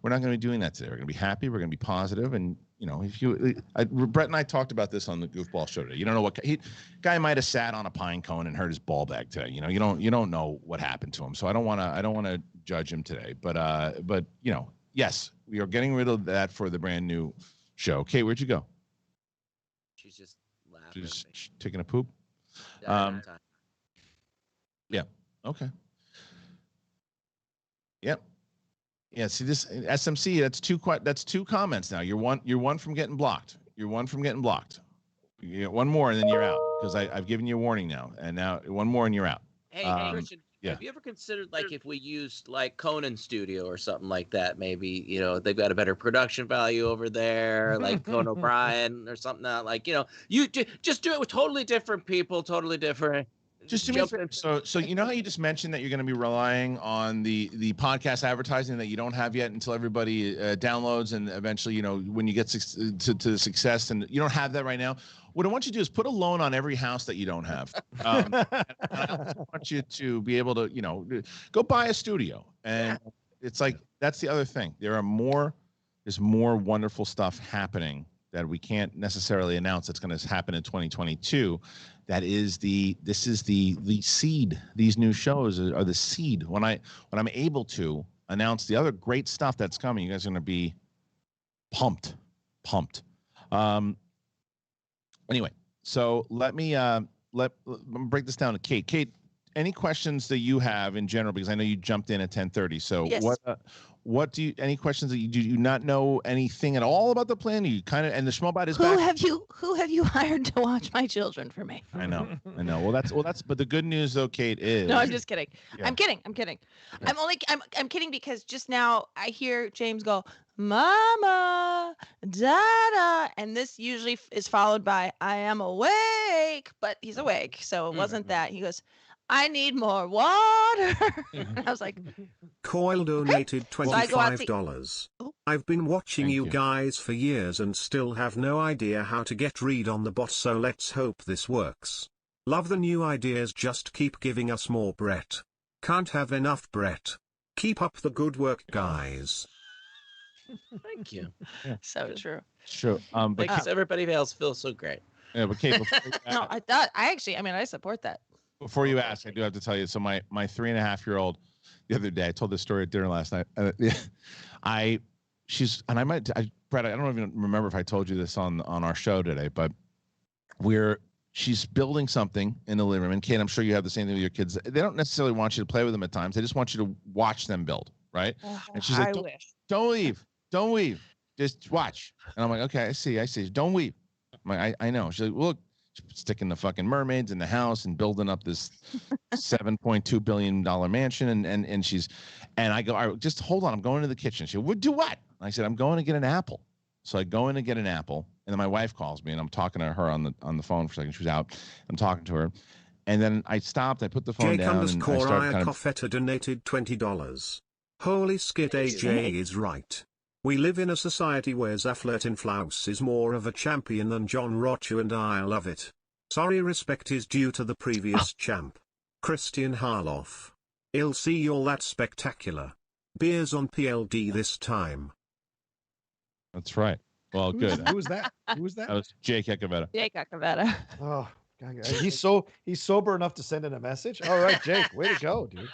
going to be doing that today. We're going to be happy. We're going to be positive. And, you know, Brett and I talked about this on the Goofball show today. You don't know what guy might have sat on a pine cone and hurt his ball bag today. You know, you don't know what happened to him. So I don't want to judge him today. But you know, yes, we are getting rid of that for the brand new show. Kate, where'd you go? She's just laughing. Just taking a poop. Yeah. Okay. Yep. Yeah. See this SMC. That's two comments now. You're one from getting blocked. You're one from getting blocked. You get one more and then you're out because I've given you a warning now. And now one more and you're out. Hey, Christian. Yeah. Have you ever considered, like, if we used like Conan Studio or something like that? Maybe, you know, they've got a better production value over there, like Conan O'Brien or something. Like, you know, you just do it with totally different people, totally different. Just so you know how you just mentioned that you're going to be relying on the podcast advertising that you don't have yet until everybody downloads and eventually, you know, when you get to success, and you don't have that right now. What I want you to do is put a loan on every house that you don't have. I want you to be able to, you know, go buy a studio. And it's like, that's the other thing. There's more wonderful stuff happening that we can't necessarily announce that's going to happen in 2022. This is the seed. These new shows are the seed. When I'm able to announce the other great stuff that's coming, you guys are going to be pumped. Anyway, so let me break this down to Kate. Kate, any questions that you have in general, because I know you jumped in at 10:30. So yes. Any questions that do you not know anything at all about the plan? You kind of, and the Schmoedown is back. Who have you hired to watch my children for me? I know. Well, that's. But the good news though, Kate, is. No, I'm just kidding. Yeah. I'm kidding. Yeah. I'm kidding because just now I hear James go, "Mama, Dada," and this usually is followed by "I am awake," but he's awake, so it wasn't that. He goes, "I need more water." I was like, Coil donated $25. I've been watching you guys for years and still have no idea how to get read on the bot, so let's hope this works. Love the new ideas, just keep giving us more, Brett. Can't have enough, Brett. Keep up the good work, guys. Thank you. Yeah. So true. Sure. Because everybody else feels so great. Yeah, but Kate, no, I support that. Before you ask, I do have to tell you. So my 3.5-year-old, the other day, I told this story at dinner last night. Brett Brett, I don't even remember if I told you this on our show today, but she's building something in the living room. And Kate, I'm sure you have the same thing with your kids. They don't necessarily want you to play with them at times. They just want you to watch them build, right? And she's like, don't leave. Just watch. And I'm like, okay, I see. Don't leave. I'm like, I know. She's like, look, sticking the fucking mermaids in the house and building up this $7.2 billion mansion. And I go, all right, just hold on. I'm going to the kitchen. She would do what? I said, I'm going to get an apple. So I go in to get an apple. And then my wife calls me, and I'm talking to her on the phone for a second. She was out. I'm talking to her. And then I stopped. I put the phone down, and I started kind of... Coffetta donated $20. Holy skit, AJ is right. We live in a society where Zaflertin Flaus is more of a champion than John Rocha, and I love it. Sorry, respect is due to the previous champ. Kristian Harloff. I'll see you all that spectacular. Beers on PLD this time. That's right. Well, good. Who was that? That was Jake Ecavetta. Oh, God. He's sober enough to send in a message. All right, Jake, way to go, dude.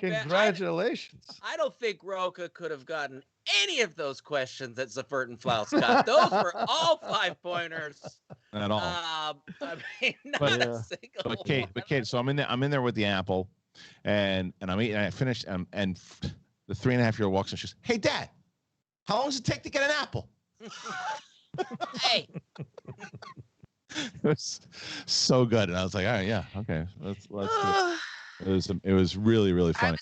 Congratulations. I don't think Rocha could have gotten any of those questions that Zaflertin Flaus got. Those were all 5-pointers. At all. I mean, not a single. But Kate, so I'm in there with the apple, and I'm eating. I finished, and the 3.5-year-old walks in. She goes, "Hey, Dad, how long does it take to get an apple?" Hey. It was so good, and I was like, "All right, yeah, okay, let's do it." It was really, really funny.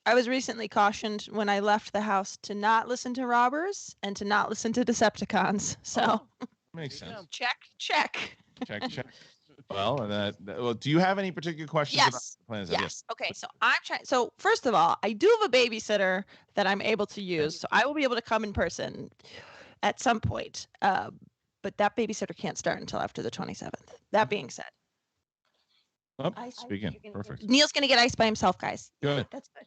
I was recently cautioned when I left the house to not listen to robbers and to not listen to Decepticons. So makes sense. Check. Well, do you have any particular questions? Yes. About the plans? Yes. Okay. So I'm trying. So first of all, I do have a babysitter that I'm able to use, so I will be able to come in person at some point. But that babysitter can't start until after the 27th. That being said. Oh, speaking. Perfect. Neil's going to get ice by himself, guys. Good. That's good.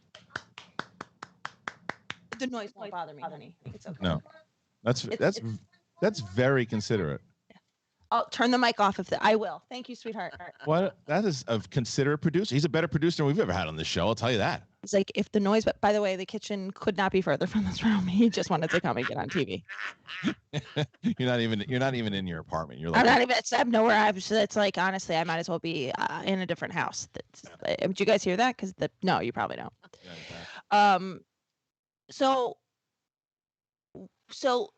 The noise won't bother me, honey. It's okay. No. That's very considerate. I'll turn the mic off I will. Thank you, sweetheart. What? That is a considerate producer. He's a better producer than we've ever had on this show. I'll tell you that. It's like if the noise, but by the way, the kitchen could not be further from this room. He just wanted to come and get on TV. You're not even in your apartment. You're like, I'm not even. I'm nowhere. It's like honestly, I might as well be in a different house. Did you guys hear that? Because no, you probably don't. Yeah, So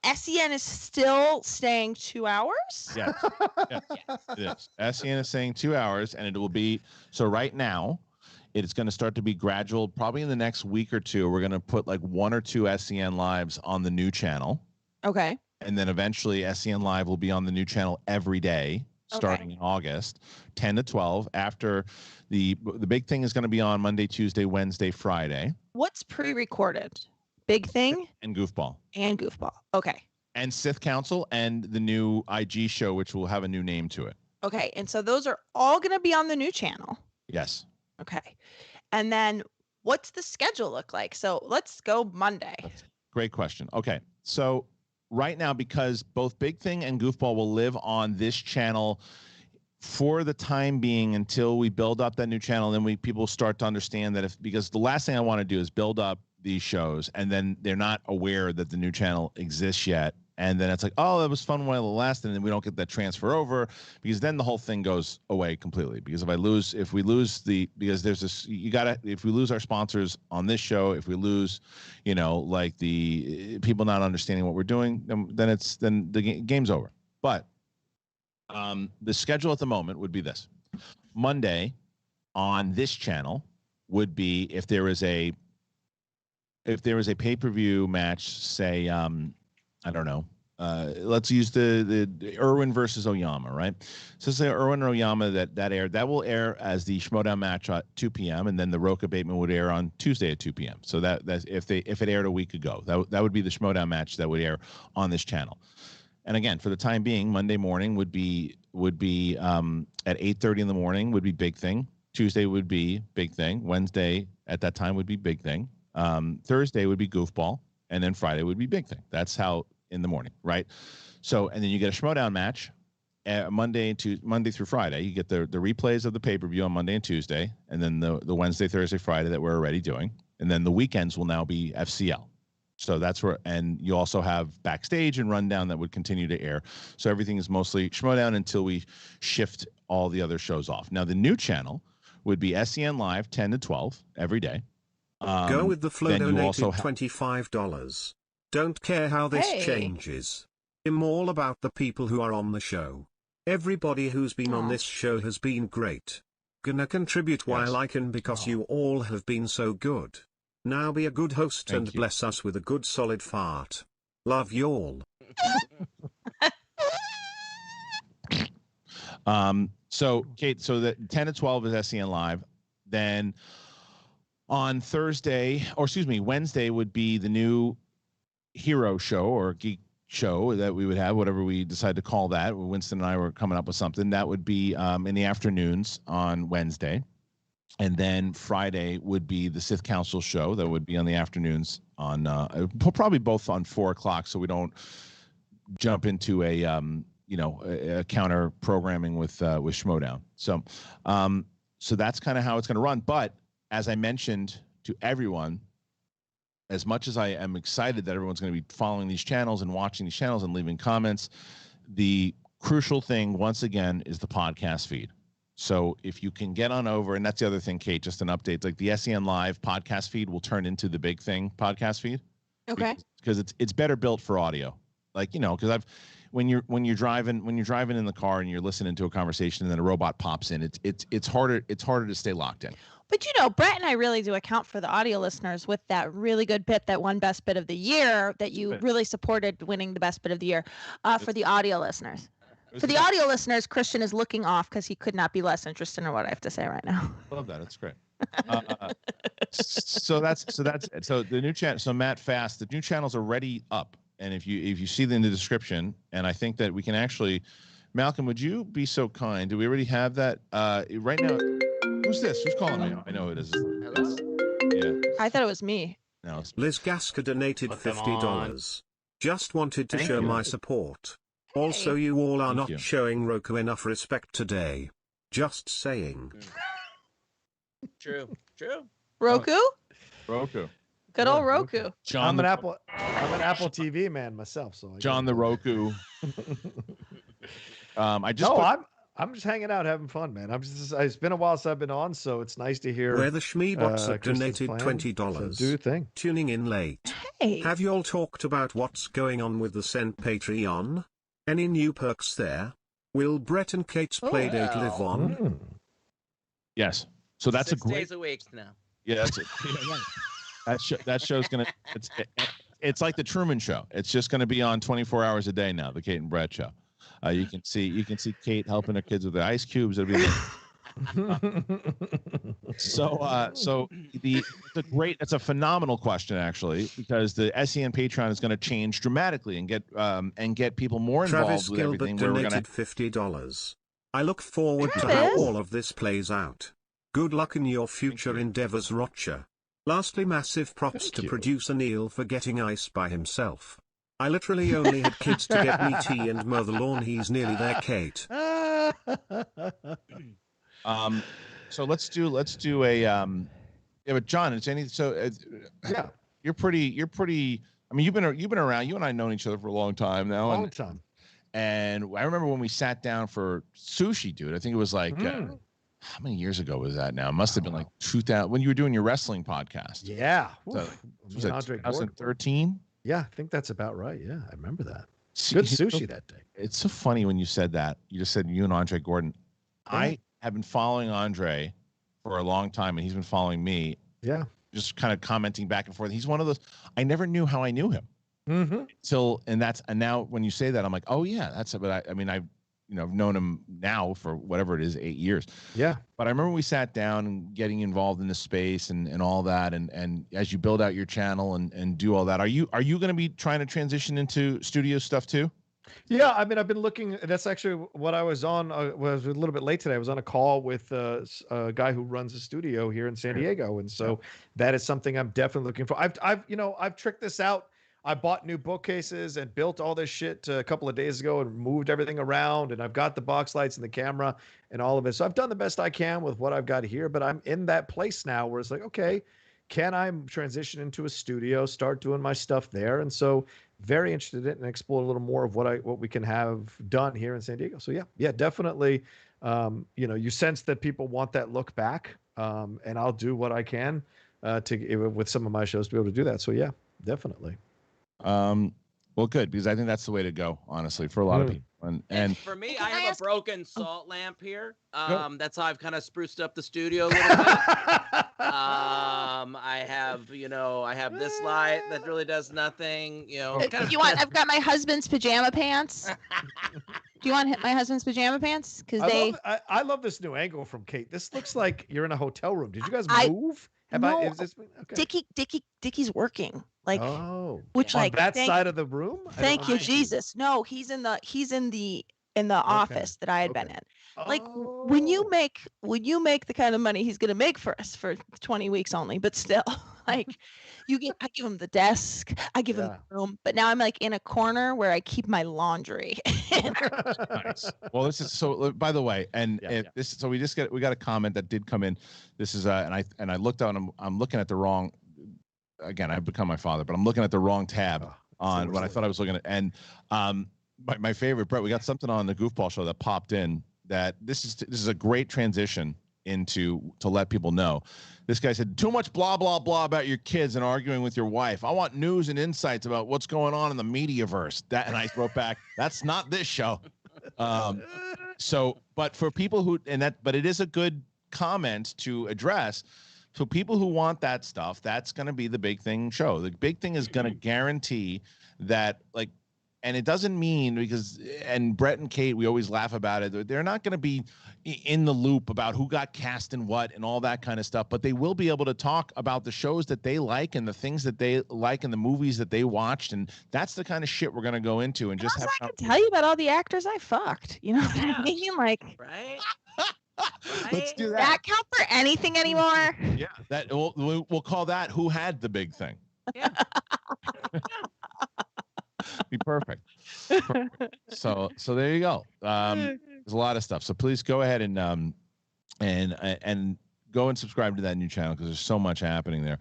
SEN is still staying 2 hours? Yes. It is. SEN is saying 2 hours, and it will be so right now. It's going to start to be gradual. Probably in the next week or two, we're going to put like 1 or 2 SEN lives on the new channel. Okay. And then eventually SEN Live will be on the new channel every day starting in August, 10 to 12. After the big thing is going to be on Monday, Tuesday, Wednesday, Friday. What's pre-recorded? Big Thing? And Goofball. Okay. And Sith Council and the new IG show, which will have a new name to it. Okay. And so those are all going to be on the new channel. Yes. Okay. And then what's the schedule look like? So let's go Monday. Great question. Okay. So right now, because both Big Thing and Goofball will live on this channel for the time being until we build up that new channel, then people start to understand that because the last thing I want to do is build up these shows and then they're not aware that the new channel exists yet, and then it's like, oh, that was fun while it lasted, and then we don't get that transfer over, because then the whole thing goes away completely. Because if we lose our sponsors on this show, if we lose, like the people not understanding what we're doing, then the game's over. But the schedule at the moment would be this: Monday on this channel would be if there is a pay-per-view match, say, I don't know, let's use the Irwin versus Oyama, right? So say Irwin and Oyama that will air as the Schmoedown match at 2 p.m. and then the Rocha Bateman would air on Tuesday at 2 p.m. So that's if it aired a week ago, that would be the Schmoedown match that would air on this channel. And again, for the time being, Monday morning would be at 8:30 in the morning would be Big Thing. Tuesday would be Big Thing. Wednesday at that time would be Big Thing. Thursday would be Goofball, and then Friday would be Big Thing. That's how in the morning, right? So, and then you get a Schmoedown match Monday through Friday. You get the replays of the pay-per-view on Monday and Tuesday, and then the Wednesday, Thursday, Friday that we're already doing, and then the weekends will now be FCL. So that's where, and you also have backstage and rundown that would continue to air. So everything is mostly Schmoedown until we shift all the other shows off. Now the new channel would be SEN Live 10 to 12 every day. Go with the flow. then you Donated also $25. Don't care how this Hey. changes. I'm all about the people who are on the show. Everybody who's been on Aw. this show has been great. Gonna contribute while I can because you all have been so good. Now be a good host Thank and you. bless us with a good solid fart. Love y'all. So Kate, so the 10 to 12 is SEN Live. Then on Wednesday would be the new hero show or geek show that we would have, whatever we decide to call that. Winston and I were coming up with something that would be in the afternoons on Wednesday. And then Friday would be the Sith Council show that would be on the afternoons on probably both on 4 o'clock, so we don't jump into a counter programming with Schmoedown. So that's kind of how it's going to run. But as I mentioned to everyone, as much as I am excited that everyone's going to be following these channels and watching these channels and leaving comments, the crucial thing once again is the podcast feed. So if you can get on over, and that's the other thing, Kate, just an update, like the SEN Live podcast feed will turn into the Big Thing podcast feed. Okay. Because it's better built for audio. Like, because when you're driving in the car and you're listening to a conversation and then a robot pops in, it's harder to stay locked in. But Brett and I really do account for the audio listeners with that really good bit that won Best Bit of the Year that you really supported winning the Best Bit of the Year for the audio listeners. For the audio listeners, Kristian is looking off because he could not be less interested in what I have to say right now. I love that. It's great. So the new channel. So Matt Fast, the new channel's already up, and if you see them in the description, and I think that we can actually, Malcolm, would you be so kind? Do we already have that right now? Who's this? Who's calling me? I know it is. Hello? Yeah. I thought it was me. No. It's, Liz Gasker donated Put them $50. Just wanted to Thank show you. my support. Also, you all are Thank not you. showing Roku enough respect today. Just saying. True. Roku? Roku. Good old Roku. John I'm the, an Apple TV man myself, so John the Roku. I just I'm just hanging out, having fun, man. It's been a while since I've been on, so it's nice to hear. Where the Schmeebots have Kristen's donated plan. $20. So do your thing. Tuning in late. Hey. Have you all talked about what's going on with the SEN Patreon? Any new perks there? Will Brett and Kate's playdate live on? yes. So that's 6 a great. days a week now. Yeah, that's it. That show's gonna. It's like the Truman Show. It's just gonna be on 24 hours a day now. The Kate and Brett show. You can see Kate helping her kids with the ice cubes. It'll be it's a phenomenal question actually, because the SEN Patreon is going to change dramatically and get people more involved Travis with Gilbert everything. We're donated gonna, $50. I look forward to Travis? how all of this plays out. Good luck in your future endeavors, Rocha. Lastly, massive props Thank to you. producer Neil for getting ice by himself. I literally only had kids to get me tea and mow the lawn. He's nearly there, Kate. So let's do a yeah, but John, it's any so Yeah, you're pretty. I mean, you've been around. You and I have known each other for a long time now. long time. And I remember when we sat down for sushi, dude. I think it was like how many years ago was that? Now it must have been like 2000 when you were doing your wrestling podcast. Yeah. So, Oof. was Me it and Andre Gordon. 2013? Yeah, I think that's about right. Yeah, I remember that. See, Good sushi that day. It's so funny when you said that. You just said you and Andre Gordon. Yeah. I have been following Andre for a long time, and he's been following me. Yeah. Just kind of commenting back and forth. He's one of those. I never knew how I knew him Mm-hmm. and now when you say that, I'm like, oh yeah, that's it. But I've known him now for whatever it is, 8 years. Yeah. But I remember we sat down and getting involved in the space and all that. And as you build out your channel and do all that, are you going to be trying to transition into studio stuff too? Yeah, I mean, I've been looking. That's actually what I was on. Was a little bit late today. I was on a call with a guy who runs a studio here in San Diego, and so that is something I'm definitely looking for. I've tricked this out. I bought new bookcases and built all this shit a couple of days ago and moved everything around, and I've got the box lights and the camera and all of it. So I've done the best I can with what I've got here, but I'm in that place now where it's like, okay, can I transition into a studio, start doing my stuff there? And so very interested in it and explore a little more of what we can have done here in San Diego. So yeah, definitely. You sense that people want that look back, and I'll do what I can with some of my shows to be able to do that. So yeah, definitely. Well, good, because I think that's the way to go, honestly, for a lot of people. And for me, I have a broken salt lamp here. That's how I've kind of spruced up the studio a little bit. I have this light that really does nothing. I've got my husband's pajama pants. Do you want my husband's pajama pants? Because I love this new angle from Kate. This looks like you're in a hotel room. Did you guys move? Okay. Dicky's working. On that side of the room. Thank you, Jesus. No, he's in the office that I had been in. When you make the kind of money he's going to make for us for 20 weeks only, but still, I give him the desk, I give him the room, but now I'm in a corner where I keep my laundry. Nice. Well, this is so. By the way, we got a comment that did come in. This is and I looked on. I'm looking at the wrong. Again, I've become my father, but I'm looking at the wrong tab on what I thought I was looking at. And my favorite, Brett, we got something on the Goofball show that popped in that this is a great transition to let people know. This guy said, too much blah, blah, blah about your kids and arguing with your wife. I want news and insights about what's going on in the mediaverse. And I wrote back, that's not this show. But for people but it is a good comment to address. So people who want that stuff, that's going to be the big thing show. The big thing is going to guarantee that, and it doesn't mean and Brett and Kate, we always laugh about it. They're not going to be in the loop about who got cast in what and all that kind of stuff, but they will be able to talk about the shows that they like and the things that they like and the movies that they watched. And that's the kind of shit we're going to go into and just have. I can tell you about all the actors I fucked. You know what I mean? Right. Let's do that. That count for anything anymore? Yeah, that we'll call that who had the big thing. Yeah. Be perfect. So there you go. There's a lot of stuff. So please go ahead and go and subscribe to that new channel because there's so much happening there.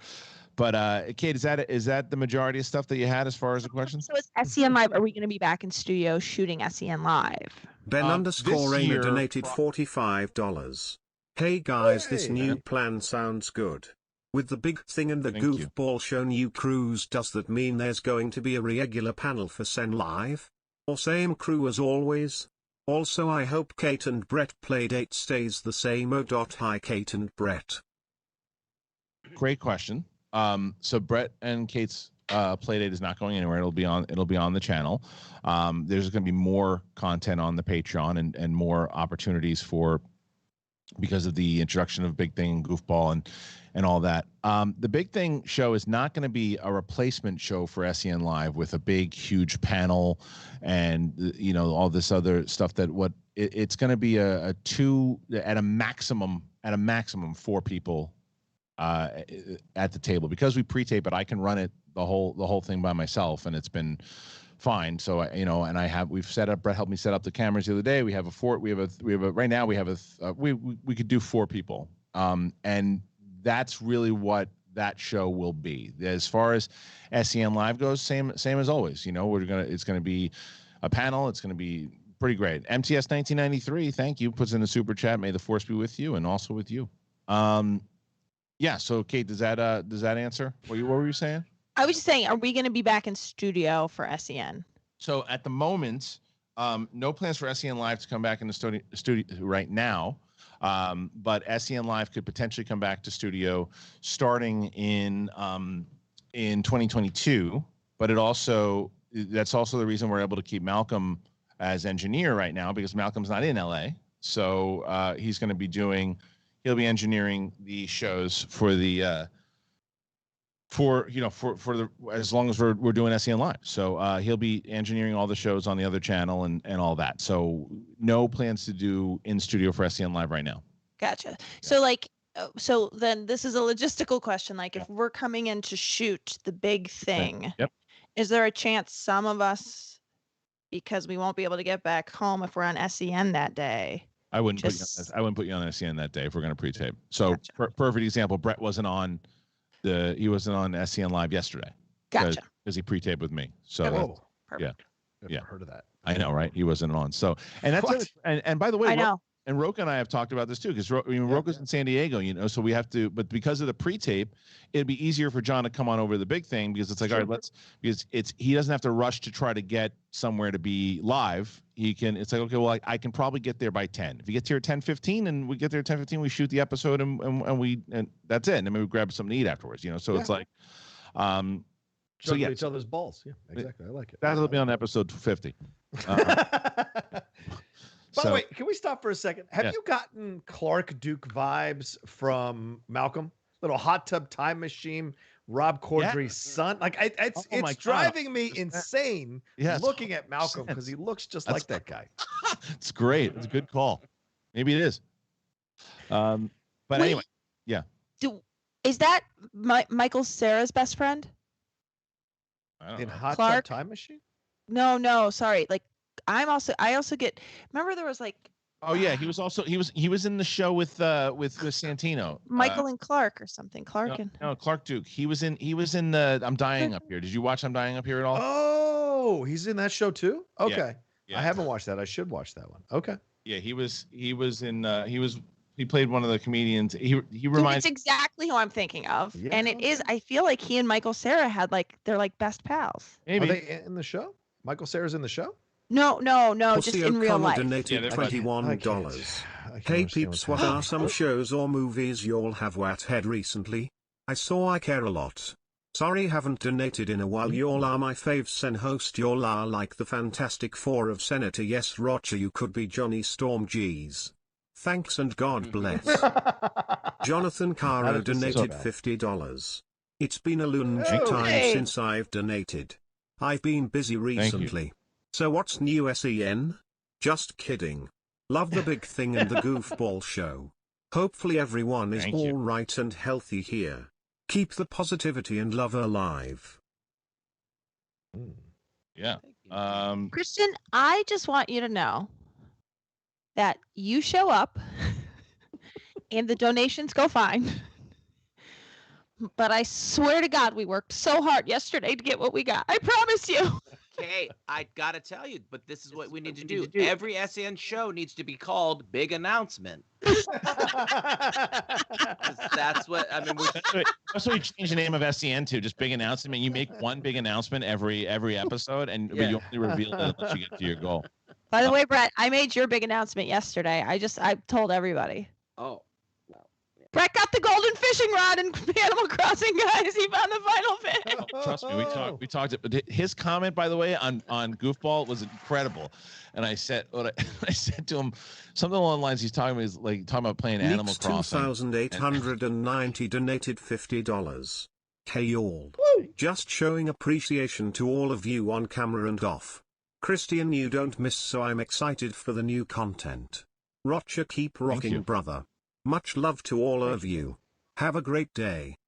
But Kate, is that the majority of stuff that you had as far as the questions? So is SEN Live? Are we going to be back in studio shooting SEN Live? Ben_Rainer donated $45. Hey guys, this new plan sounds good. With the big thing and the goofball show new cruise, does that mean there's going to be a regular panel for SEN Live? Or same crew as always? Also, I hope Kate and Brett playdate stays the same. Hi Kate and Brett. Great question. So Brett and Kate's playdate is not going anywhere. It'll be on the channel. There's going to be more content on the Patreon and more opportunities because of the introduction of Big Thing and Goofball and all that. The Big Thing show is not going to be a replacement show for SEN Live with a big, huge panel and all this other stuff. It's going to be a maximum 4 people at the table. Because we pre-tape it, I can run it the whole thing by myself, and it's been fine. So we've set up. Brett helped me set up the cameras the other day. We could do 4 people, and that's really what that show will be. As far as SEN Live goes, same as always. It's gonna be a panel. It's gonna be pretty great. MTS 1993, thank you. Puts in a super chat. May the force be with you and also with you. Yeah. So Kate, does that answer? What were you saying? I was just saying, are we going to be back in studio for SEN? So at the moment, no plans for SEN Live to come back in the studio right now. But SEN Live could potentially come back to studio starting in 2022. But that's also the reason we're able to keep Malcolm as engineer right now, because Malcolm's not in LA. So he'll be engineering the shows for the as long as we're doing SEN Live. So he'll be engineering all the shows on the other channel and all that. So no plans to do in studio for SEN Live right now. Gotcha. Yeah. So then this is a logistical question. If we're coming in to shoot the Big Thing, is there a chance some of us, because we won't be able to get back home if we're on SEN that day? I wouldn't put you on SEN that day if we're going to pre-tape. So perfect example, Brett wasn't on he wasn't on SEN Live yesterday. Gotcha. Because he pre-taped with me. So Perfect. Never heard of that. I know, right? He wasn't on. So, and that's it. And by the way, I know. And Rocha and I have talked about this too, because Rocha's in San Diego, so we have to. But because of the pre-tape, it'd be easier for John to come on over the big thing because it's like, all right, he doesn't have to rush to try to get somewhere to be live. It's like, okay, well, I can probably get there by 10. If he gets here at 10:15, and we get there at 10:15, we shoot the episode and that's it. And then we grab something to eat afterwards, So it's like, so each other's balls. Yeah, exactly. I like it. That'll be on episode 50. By the way, can we stop for a second? Have you gotten Clark Duke vibes from Malcolm? Little hot tub time machine, Rob Corddry's son. Like it's driving me insane looking at Malcolm because he looks just like that guy. It's great. It's a good call. Maybe it is. But anyway, yeah. Is that Michael Cera's best friend? In Hot Tub Time Machine? No, sorry. Like I also get. Remember there was like. Oh yeah, he was in the show with Santino. Michael and Clark or something. No, Clark Duke. He was in the I'm Dying Up Here. Did you watch I'm Dying Up Here at all? Oh, he's in that show too. Okay, yeah. I haven't watched that. I should watch that one. Okay. Yeah, he played one of the comedians. He reminds. It's exactly who I'm thinking of, and it is. I feel like he and Michael Cera they're like best pals. Maybe. Are they in the show? Michael Cera's in the show? No, just in real life. Donated $21. Hey peeps, what are some shows or movies y'all have watched recently? I saw I Care a Lot. Sorry haven't donated in a while. Y'all are my fave SEN host. Y'all are like the Fantastic Four of Senator Yes Rocha. You could be Johnny Storm G's. Thanks and God bless. Jonathan Caro donated $50. It's been a long time since I've donated. I've been busy recently. So what's new SEN? Just kidding. Love the big thing and the goofball show. Hopefully everyone is all right and healthy here. Keep the positivity and love alive. Yeah. Kristian, I just want you to know that you show up and the donations go fine. But I swear to God, we worked so hard yesterday to get what we got. I promise you. Okay, I gotta tell you, but this is what we need to do. Every SEN show needs to be called Big Announcement. That's what I mean. That's what you change the name of SEN to, just Big Announcement. You make one big announcement every episode, but you only reveal it unless you get to your goal. By the way, Brett, I made your big announcement yesterday. I told everybody. Oh. Brett got the golden fishing rod in Animal Crossing, guys. He found the final fish. Trust me, we talked. His comment, by the way, on Goofball was incredible. And I said to him something along the lines. He's talking about playing Animal Crossing. 2,890 donated $50. Hey y'all. Just showing appreciation to all of you on camera and off. Kristian, you don't miss, so I'm excited for the new content. Rocha, keep rocking, brother. Much love to all of you. Have a great day.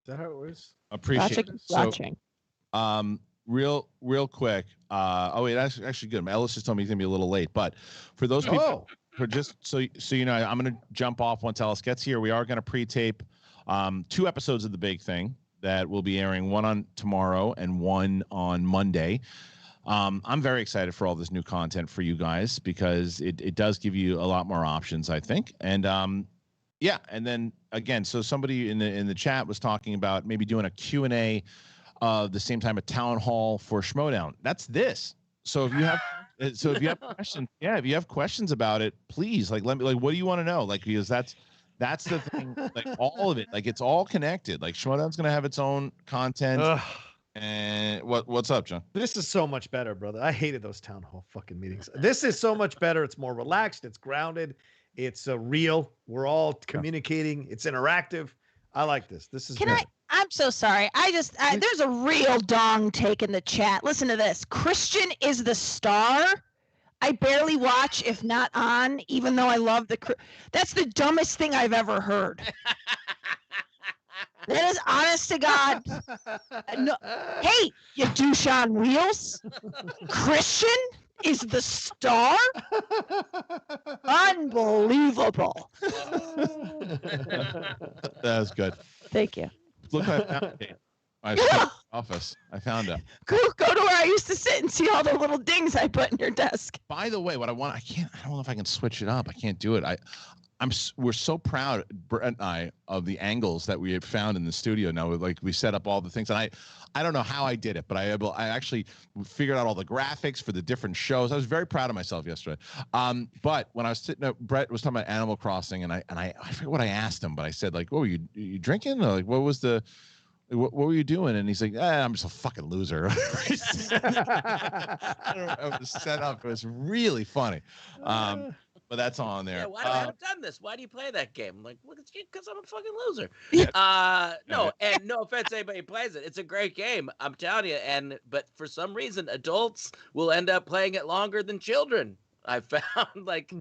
Is that how it was? Appreciate it. Watching. Real quick. That's actually good. Ellis just told me he's gonna be a little late, but for those people, for just so you know, I'm gonna jump off once Ellis gets here. We are gonna pre-tape 2 episodes of The Big Thing that will be airing, one on tomorrow and one on Monday. I'm very excited for all this new content for you guys because it does give you a lot more options, I think. And and then again, so somebody in the chat was talking about maybe doing a Q&A the same time a town hall for Schmoedown. That's this. So if you have questions, if you have questions about it, please let me what do you want to know? Because that's the thing, all of it, it's all connected. Schmoedown's gonna have its own content. Ugh. And what's up, John? This is so much better, brother. I hated those town hall fucking meetings. This is so much better. It's more relaxed. It's grounded. It's real. We're all communicating. It's interactive. I like this. This is. I'm so sorry. There's a real dong take in the chat. Listen to this. Kristian is the star. I barely watch, if not on, even though I love that's the dumbest thing I've ever heard. That is honest to God. No. Hey, you douche on wheels. Kristian is the star? Unbelievable. That's good. Thank you. Look what I found. I was in the office. I found it. Go to where I used to sit and see all the little dings I put in your desk. By the way, what I want, I don't know if I can switch it up. I can't do it. We're so proud, Brett and I, of the angles that we have found in the studio now. Like we set up all the things, and I don't know how I did it, but I actually figured out all the graphics for the different shows. I was very proud of myself yesterday. But when I was sitting, Brett was talking about Animal Crossing, and I forget what I asked him, but I said like, "Oh, you drinking? Or, like, what were you doing?" And he's like, "I'm just a fucking loser." I don't know. It was set up. It was really funny. But that's on there. Yeah, why do I haven't done this? Why do you play that game? I'm like, look, it's because I'm a fucking loser. No, and no offense to anybody who plays it. It's a great game. I'm telling you. But for some reason, adults will end up playing it longer than children. I found like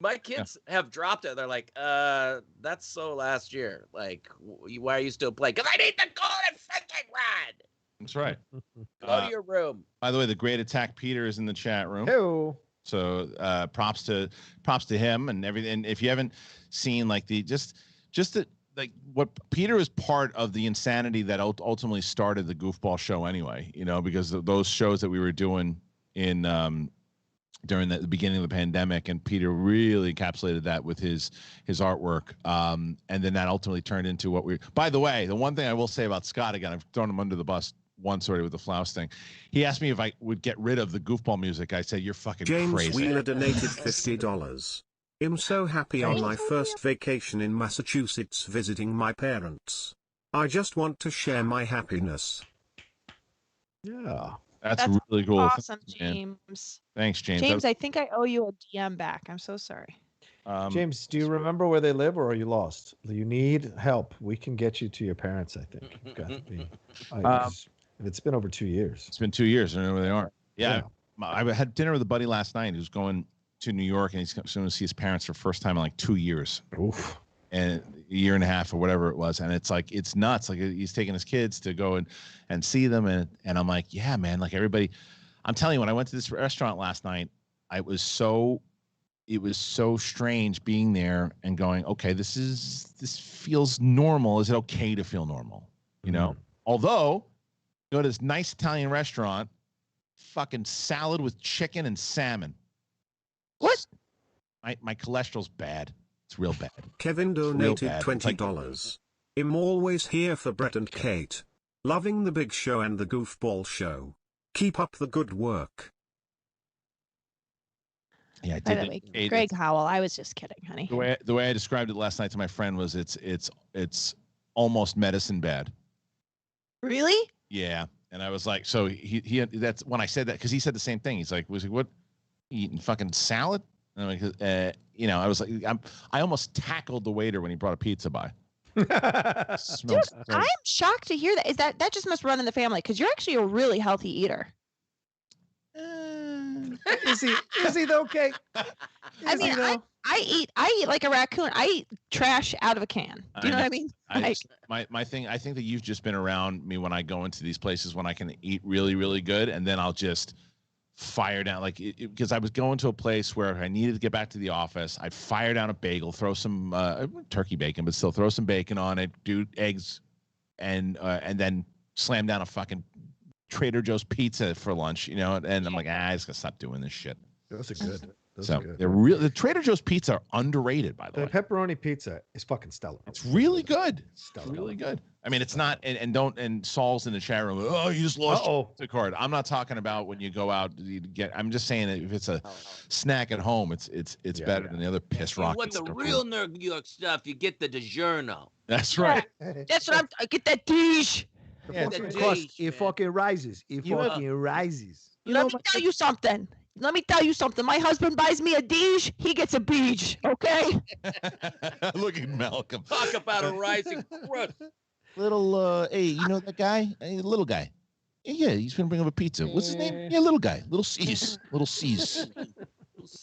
my kids have dropped it. They're like, that's so last year. Like, why are you still playing? Because I need the golden freaking rod. That's right. Go to your room. By the way, the Great Attack Peter is in the chat room. Hey. So props to him and everything. And if you haven't seen like like what Peter is part of the insanity that ultimately started the Goofball show anyway, because of those shows that we were doing in during the beginning of the pandemic, and Peter really encapsulated that with his artwork. And then that ultimately turned into what by the way, the one thing I will say about Scott, again, I've thrown him under the bus once already with the Flouse thing. He asked me if I would get rid of the goofball music. I said, "You're fucking James crazy." Wheeler donated $50. I'm so happy on my first vacation in Massachusetts visiting my parents. I just want to share my happiness. Yeah. That's really cool. Awesome, Thanks, man. James. Thanks, James. James, I think I owe you a DM back. I'm so sorry. James, do you remember where they live, or are you lost? You need help. We can get you to your parents, I think. If it's been over 2 years. It's been 2 years. I don't know where they are. Yeah. I had dinner with a buddy last night who's going to New York, and he's going to see his parents for the first time in like 2 years. Oof. And a year and a half or whatever it was. And it's like, it's nuts. Like he's taking his kids to go and see them. And I'm like, yeah, man, like everybody, I'm telling you, when I went to this restaurant last night, it was so strange being there and going, okay, this feels normal. Is it okay to feel normal? Although go to this nice Italian restaurant, fucking salad with chicken and salmon. What? My cholesterol's bad. It's real bad. Kevin donated $20. I'm always here for Brett and Kate. Loving the big show and the goofball show. Keep up the good work. Yeah, I By the way, Greg Howell, I was just kidding, honey. The way I described it last night to my friend was it's almost medicine bad. Really? Yeah. And I was like, so he that's when I said that, because he said the same thing. He's like, what, eating fucking salad? And I'm like, I was like, I almost tackled the waiter when he brought a pizza by. Dude, I'm shocked to hear that. Is that just must run in the family? Because you're actually a really healthy eater. Is he though, Kate? I mean, I eat like a raccoon. I eat trash out of a can. Do you know what I mean? My thing, I think that you've just been around me when I go into these places when I can eat really, really good, and then I'll just fire down, like, because I was going to a place where I needed to get back to the office. I'd fire down a bagel, throw some turkey bacon, but still throw some bacon on it, do eggs, and then slam down a fucking Trader Joe's pizza for lunch, and I'm like, I just gotta stop doing this shit. Those are good. The Trader Joe's pizza are underrated, by the way. The pepperoni pizza is fucking stellar. It's really good. It's really good. I mean, it's not, and Saul's in the chat room. Oh, you just lost the card. I'm not talking about when you go out to get. I'm just saying that if it's a snack at home, it's better than the other piss rock. You want the real New York stuff? You get the DiGiorno. That's right. That's what I get that dish. It fucking rises. Rises. Let me tell you something. My husband buys me a dish, he gets a beach. Okay. Look at Malcolm. Talk about a rising crust. Little, hey, you know that guy? Hey, little guy. Yeah, he's gonna bring up a pizza. What's his name? Yeah, little guy. Little C's. Little C's.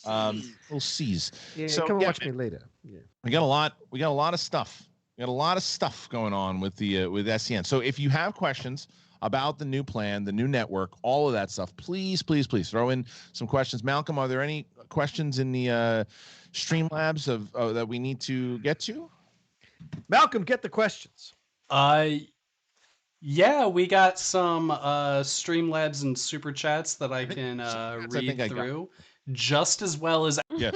Little C's. Yeah, so, come watch me later. Yeah. We got a lot of stuff. We got a lot of stuff going on with the SEN. So if you have questions about the new plan, the new network, all of that stuff, please throw in some questions. Malcolm, are there any questions in the Streamlabs that we need to get to? Malcolm, get the questions. Yeah, we got some Streamlabs and Super Chats that I can read through just as well as... Yeah.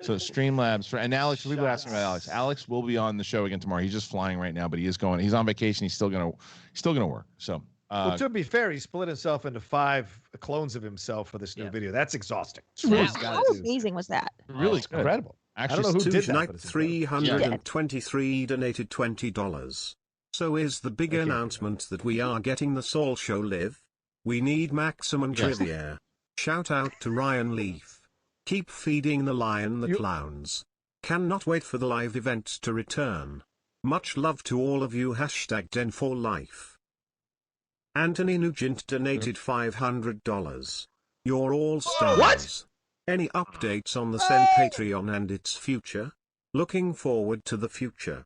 So Streamlabs for, and Alex, people asking about Alex. Alex will be on the show again tomorrow. He's just flying right now, but he's on vacation. He's still gonna work. So well, to be fair, he split himself into 5 clones of himself for this new video. That's exhausting. How amazing was that? Really incredible. Actually, I don't know who did that. Night 323 donated $20. So is the big announcement that we are getting the Soul Show live? We need maximum trivia. Shout out to Ryan Leaf. Keep feeding the lion the clowns. Cannot wait for the live event to return. Much love to all of you. #Den for life. Anthony Nugent donated $500. You're all stars. What? Any updates on the SEN Patreon and its future? Looking forward to the future.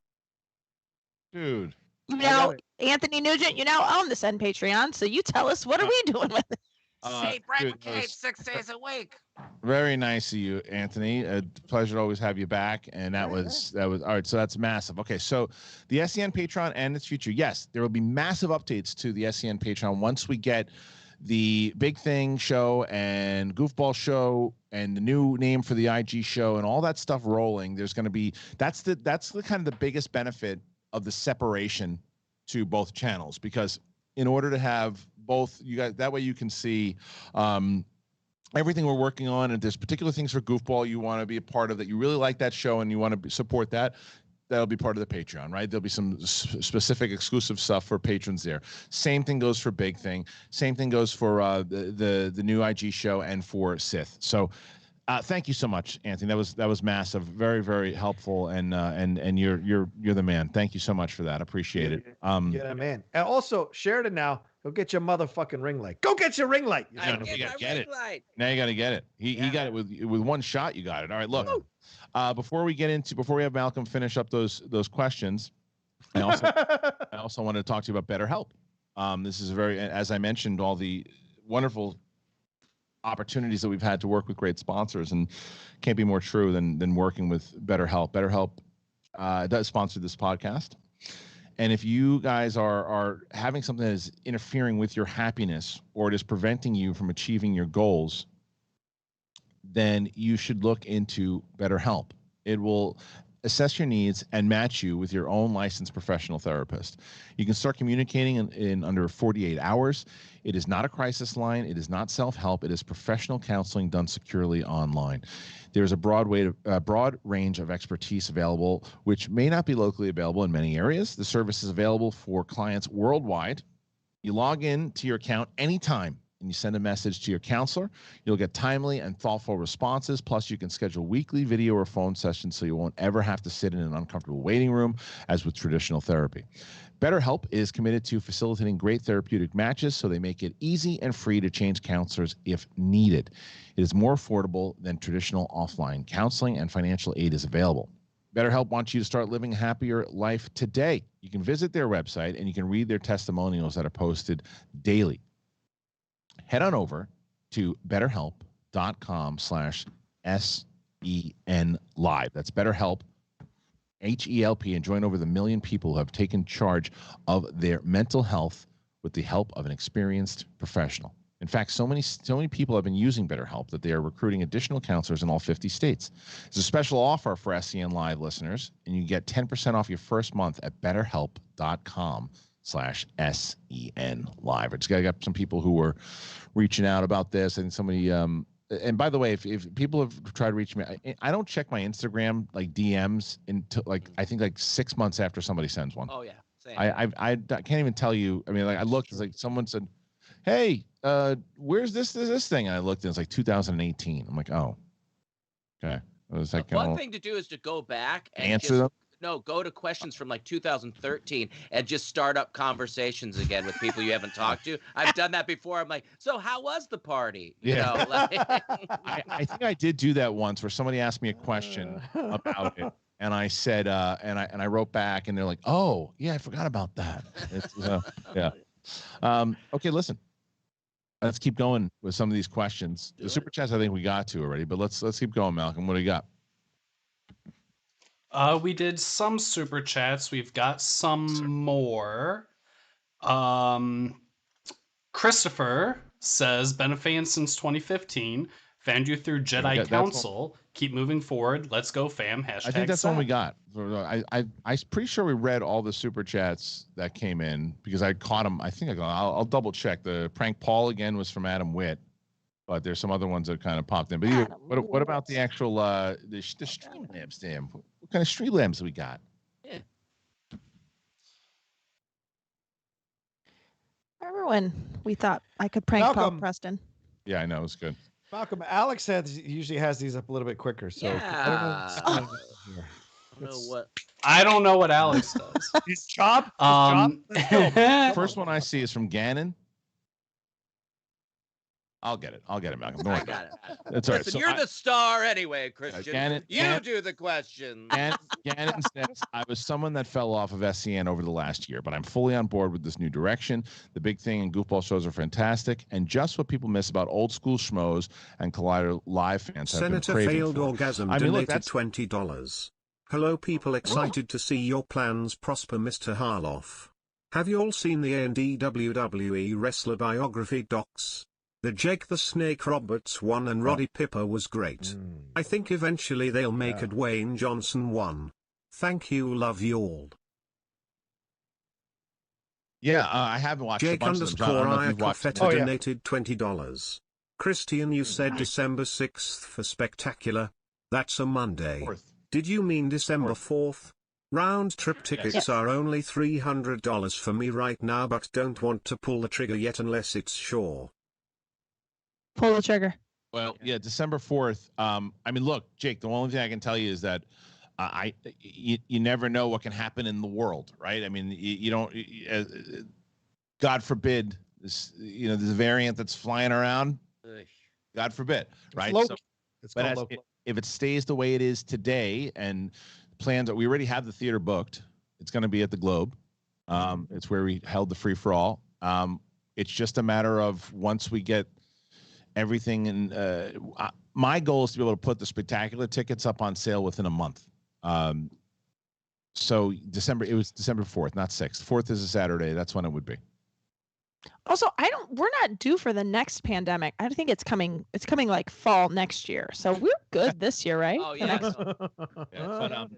Dude. You know, Anthony Nugent, you now own the SEN Patreon, so you tell us, what are we doing with it? Say Brett McCabe 6 days a week. Very nice of you, Anthony. A pleasure to always have you back. And that was all right. So that's massive. Okay, so the SEN Patreon and its future. Yes, there will be massive updates to the SEN Patreon once we get the Big Thing show and Goofball show and the new name for the IG show and all that stuff rolling. There's going to be that's the kind of the biggest benefit of the separation to both channels, because in order to have both, you guys, that way you can see everything we're working on. And if there's particular things for Goofball you want to be a part of, that you really like that show and you want to support that, that'll be part of the Patreon, right? There'll be some specific exclusive stuff for patrons there. Same thing goes for Big Thing. Same thing goes for the new IG show and for Sith. So thank you so much, Anthony. That was massive, very, very helpful, and you're the man. Thank you so much for that. Appreciate it. Yeah, man. And also, Sheridan, now go get your motherfucking ring light. Go get your ring light. You gotta get it. Now you got to get it. He got it with one shot. You got it. All right, look. Before we have Malcolm finish up those questions, I also wanted to talk to you about BetterHelp. This is as I mentioned, all the wonderful opportunities that we've had to work with great sponsors, and can't be more true than working with BetterHelp. BetterHelp does sponsor this podcast. And if you guys are having something that is interfering with your happiness, or it is preventing you from achieving your goals, then you should look into BetterHelp. It will assess your needs and match you with your own licensed professional therapist. You can start communicating in under 48 hours. It is not a crisis line. It is not self-help. It is professional counseling done securely online. There's a broad range of expertise available, which may not be locally available in many areas. The service is available for clients worldwide. You log in to your account anytime and you send a message to your counselor. You'll get timely and thoughtful responses. Plus, you can schedule weekly video or phone sessions so you won't ever have to sit in an uncomfortable waiting room as with traditional therapy. BetterHelp is committed to facilitating great therapeutic matches, so they make it easy and free to change counselors if needed. It is more affordable than traditional offline counseling, and financial aid is available. BetterHelp wants you to start living a happier life today. You can visit their website and you can read their testimonials that are posted daily. Head on over to betterhelp.com/SEN live. That's BetterHelp, HELP, and join over the 1 million people who have taken charge of their mental health with the help of an experienced professional. In fact, so many people have been using BetterHelp that they are recruiting additional counselors in all 50 states. There's a special offer for SEN Live listeners, and you get 10% off your first month at betterhelp.com/SEN Live. I just got some people who were reaching out about this, and somebody and by the way, if people have tried to reach me, I don't check my Instagram like DMs until I think 6 months after somebody sends one. Oh yeah, same. I can't even tell you. I mean, I looked, it's like someone said, "Hey, where's this thing?" And I looked, and it's like 2018. I'm like, oh, okay. It was like one thing to do is to go back and answer them. No, go to questions from 2013 and just start up conversations again with people you haven't talked to. I've done that before. I'm like, so how was the party? You know, I think I did do that once where somebody asked me a question about it. And I said, and I wrote back, and they're like, oh, yeah, I forgot about that. Yeah. Okay, listen. Let's keep going with some of these questions. The super chats I think we got to already, but let's keep going, Malcolm. What do you got? We did some super chats. We've got some more. Christopher says, been a fan since 2015. Found you through Jedi Council. Keep moving forward. Let's go, fam. Hashtag I think that's SEN. one we got. I'm pretty sure we read all the super chats that came in because I caught them. I think I'll double check. The prank Paul again was from Adam Witt, but there's some other ones that kind of popped in. But what about the actual the Streamlabs? Damn, what kind of Streamlabs we got? Yeah. Remember when we thought I could prank Paul Preston? Yeah, I know, it was good. Malcolm, Alex usually has these up a little bit quicker. So yeah. I don't know what. I don't know what Alex does. His job. First one I see is from Gannon. I'll get it, Malcolm. Don't worry about it. That's all right. Listen, you're the star anyway, Kristian. You do the question. Gannon says, I was someone that fell off of SEN over the last year, but I'm fully on board with this new direction. The big thing and goofball shows are fantastic, and just what people miss about old school schmoes and Collider live fans have Senator been craving Failed for. Orgasm donated $20. Hello people, excited to see your plans prosper, Mr. Harloff. Have you all seen the A&E WWE wrestler biography docs? The Jake the Snake Roberts one and Roddy Piper was great. I think eventually they'll make a Dwayne Johnson one. Thank you, love you all. Yeah, I haven't watched Jake a bunch of them. So I don't know if you've watched them. donated $20. Kristian, you said December 6th for Spectacular. That's a Monday. 4th. Did you mean December 4th? Round trip tickets are only $300 for me right now, but don't want to pull the trigger yet unless it's sure. Pull the trigger. Well, yeah, December 4th. I mean, look, Jake, the only thing I can tell you is that you never know what can happen in the world, right? I mean, you don't, God forbid, there's a variant that's flying around. God forbid, right? If it stays the way it is today and plans that we already have the theater booked, it's going to be at the Globe. It's where we held the free for all. It's just a matter of once we get everything, and my goal is to be able to put the Spectacular tickets up on sale within a month. So it was December 4th, not 6th. 4th is a Saturday. That's when it would be. Also, we're not due for the next pandemic. I think it's coming like fall next year. So we're good this year, right? Oh yeah.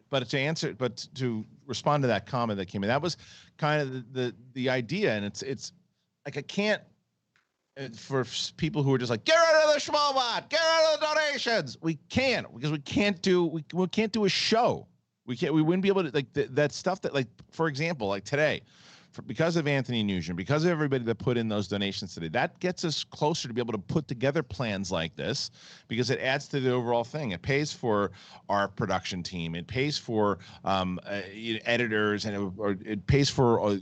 But to respond to that comment that came in, that was kind of the idea, and it's like I can't. For people who are just like, get rid of the Schmoebot, get rid of the donations. We can't, because we can't do a show. We wouldn't be able to, like, that stuff that, like, for example, like today, because of Anthony Nugent, because of everybody that put in those donations today, that gets us closer to be able to put together plans like this, because it adds to the overall thing. It pays for our production team. It pays for editors, and it pays for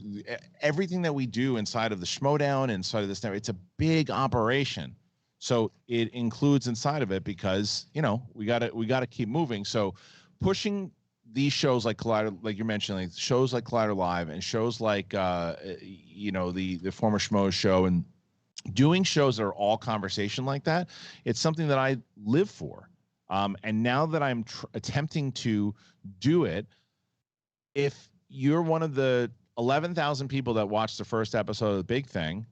everything that we do inside of the Schmoedown, inside of this network. It's a big operation. So it includes inside of it, because, we gotta keep moving. So pushing these shows like Collider, like you're mentioning, like shows like Collider Live and shows like the former Schmoes show, and doing shows that are all conversation like that, it's something that I live for. And now that I'm attempting to do it, if you're one of the 11,000 people that watched the first episode of The Big Thing,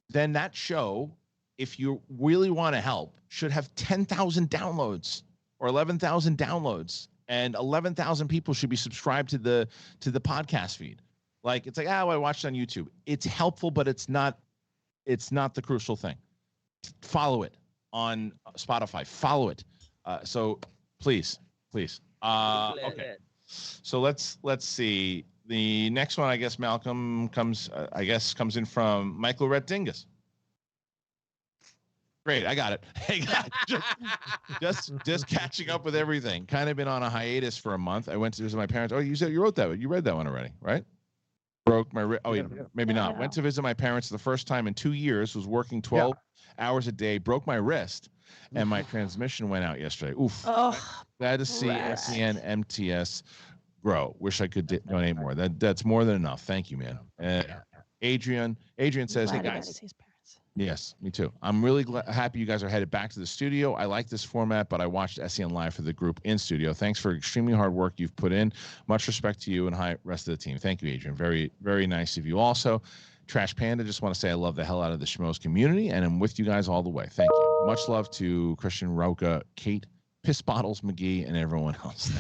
then that show, if you really want to help, should have 10,000 downloads or 11,000 downloads. And 11,000 people should be subscribed to the podcast feed. Like, it's like, I watched it on YouTube. It's helpful, but it's not the crucial thing. Follow it on Spotify. Follow it. So please. Okay. So let's see. The next one, I guess, Malcolm comes in from Michael Red Dingus. Great, I got it. Hey guys, just catching up with everything. Kind of been on a hiatus for a month. I went to visit my parents. Oh, you wrote that. You read that one already, right? Broke my wrist. Oh, yeah, maybe not. Went to visit my parents the first time in 2 years. Was working 12 hours a day. Broke my wrist, and my transmission went out yesterday. Oof. Oh, glad to see SEN MTS grow. Wish I could donate more. That's more than enough. Thank you, man. Adrian says, hey guys. Yes, me too. I'm really happy you guys are headed back to the studio. I like this format, but I watched SEN Live for the group in studio. Thanks for extremely hard work you've put in. Much respect to you and the rest of the team. Thank you, Adrian. Very, very nice of you also. Trash Panda, just want to say I love the hell out of the Schmoes community, and I'm with you guys all the way. Thank you. Much love to Kristian Rocha, Kate, Piss Bottles McGee, and everyone else.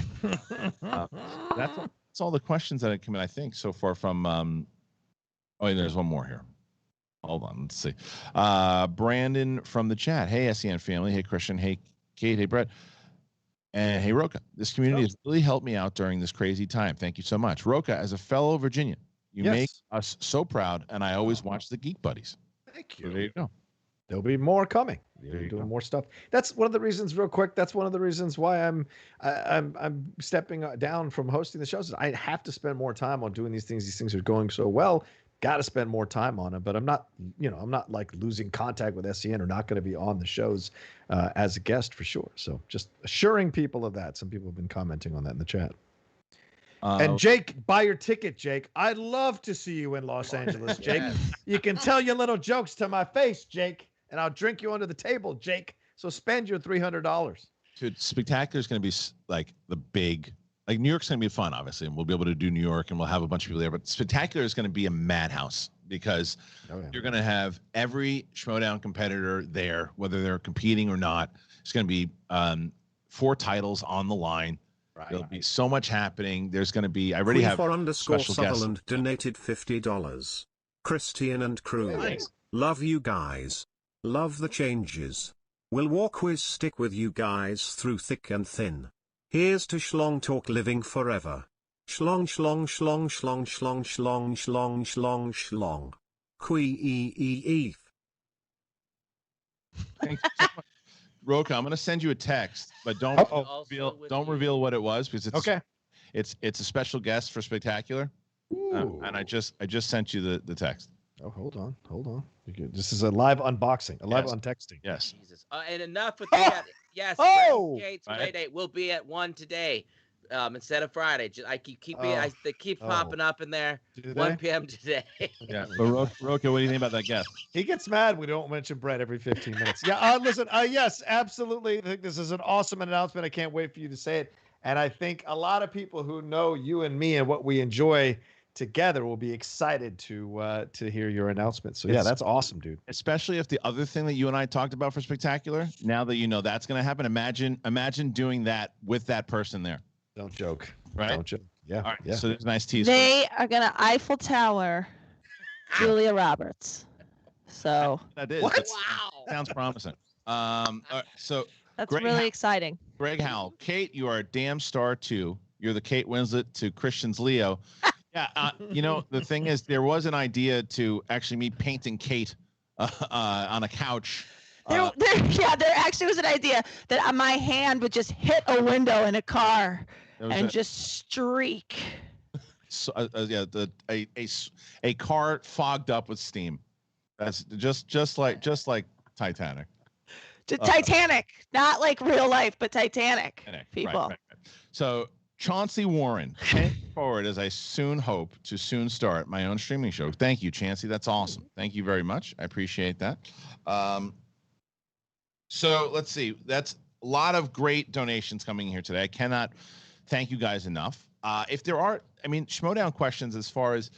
That's all the questions that have come in, I think, so far from and there's one more here. Hold on, let's see. Brandon from the chat. Hey, SEN family. Hey, Kristian. Hey, Kate. Hey, Brett. And hey, Rocha. This community has really helped me out during this crazy time. Thank you so much. Rocha, as a fellow Virginian, you make us so proud, and I always watch the Geek Buddies. Thank you. So there you go. There'll be more coming. You're doing more stuff. That's one of the reasons, real quick. That's one of the reasons why I'm stepping down from hosting the shows. I have to spend more time on doing these things. These things are going so well. Got to spend more time on it. But I'm not, I'm not like losing contact with SEN or not going to be on the shows as a guest for sure. So just assuring people of that. Some people have been commenting on that in the chat. And Jake, buy your ticket, Jake. I'd love to see you in Los Angeles, Jake. You can tell your little jokes to my face, Jake, and I'll drink you under the table, Jake. So spend your $300. Dude, Spectacular is going to be like the big, like New York's going to be fun, obviously, and we'll be able to do New York and we'll have a bunch of people there. But Spectacular is going to be a madhouse because you're going to have every Schmoedown competitor there, whether they're competing or not. It's going to be 4 titles on the line. There'll be so much happening. There's going to be, I already have special Sutherland donated $50. Kristian and crew. Love you guys. Love the changes. Will War Quiz stick with you guys through thick and thin? Here's to Schlong Talk living forever. Schlong schlong schlong schlong schlong schlong schlong schlong schlong. Quee. Thanks so much. Rocha, I'm going to send you a text, but don't reveal what it was because it's a special guest for Spectacular, and I just sent you the text. Oh, hold on. This is a live unboxing, a live untexting. Yes. Jesus. And enough with that. Yes. Gates Playdate will be at 1 today, instead of Friday. They keep popping up in there. 1 p.m. today. Yeah. But Rocha, what do you think about that guest? He gets mad we don't mention Brett every 15 minutes. Yeah. Listen. Yes, absolutely. I think this is an awesome announcement. I can't wait for you to say it. And I think a lot of people who know you and me and what we enjoy together will be excited to hear your announcement. So yeah, that's awesome, dude. Especially if the other thing that you and I talked about for Spectacular, now that you know that's going to happen, imagine doing that with that person there. Don't joke. Right? Don't joke. Yeah. All right. Yeah. So there's a nice tease. They are gonna Eiffel Tower Julia Roberts. So that is. What? Wow. Sounds promising. All right, so that's Greg really exciting. Greg Howell, Kate, you are a damn star too. You're the Kate Winslet to Christian's Leo. Yeah, the thing is, there was an idea to actually me painting Kate on a couch. There actually was an idea that my hand would just hit a window in a car and just streak. So, a car fogged up with steam. That's just like Titanic. Titanic, not like real life, but Titanic. People. Right. So Chauncey Warren, paying forward as I soon hope to soon start my own streaming show. Thank you, Chauncey. That's awesome. Thank you very much. I appreciate that. So let's see. That's a lot of great donations coming here today. I cannot thank you guys enough. If there are, Schmoedown questions as far as,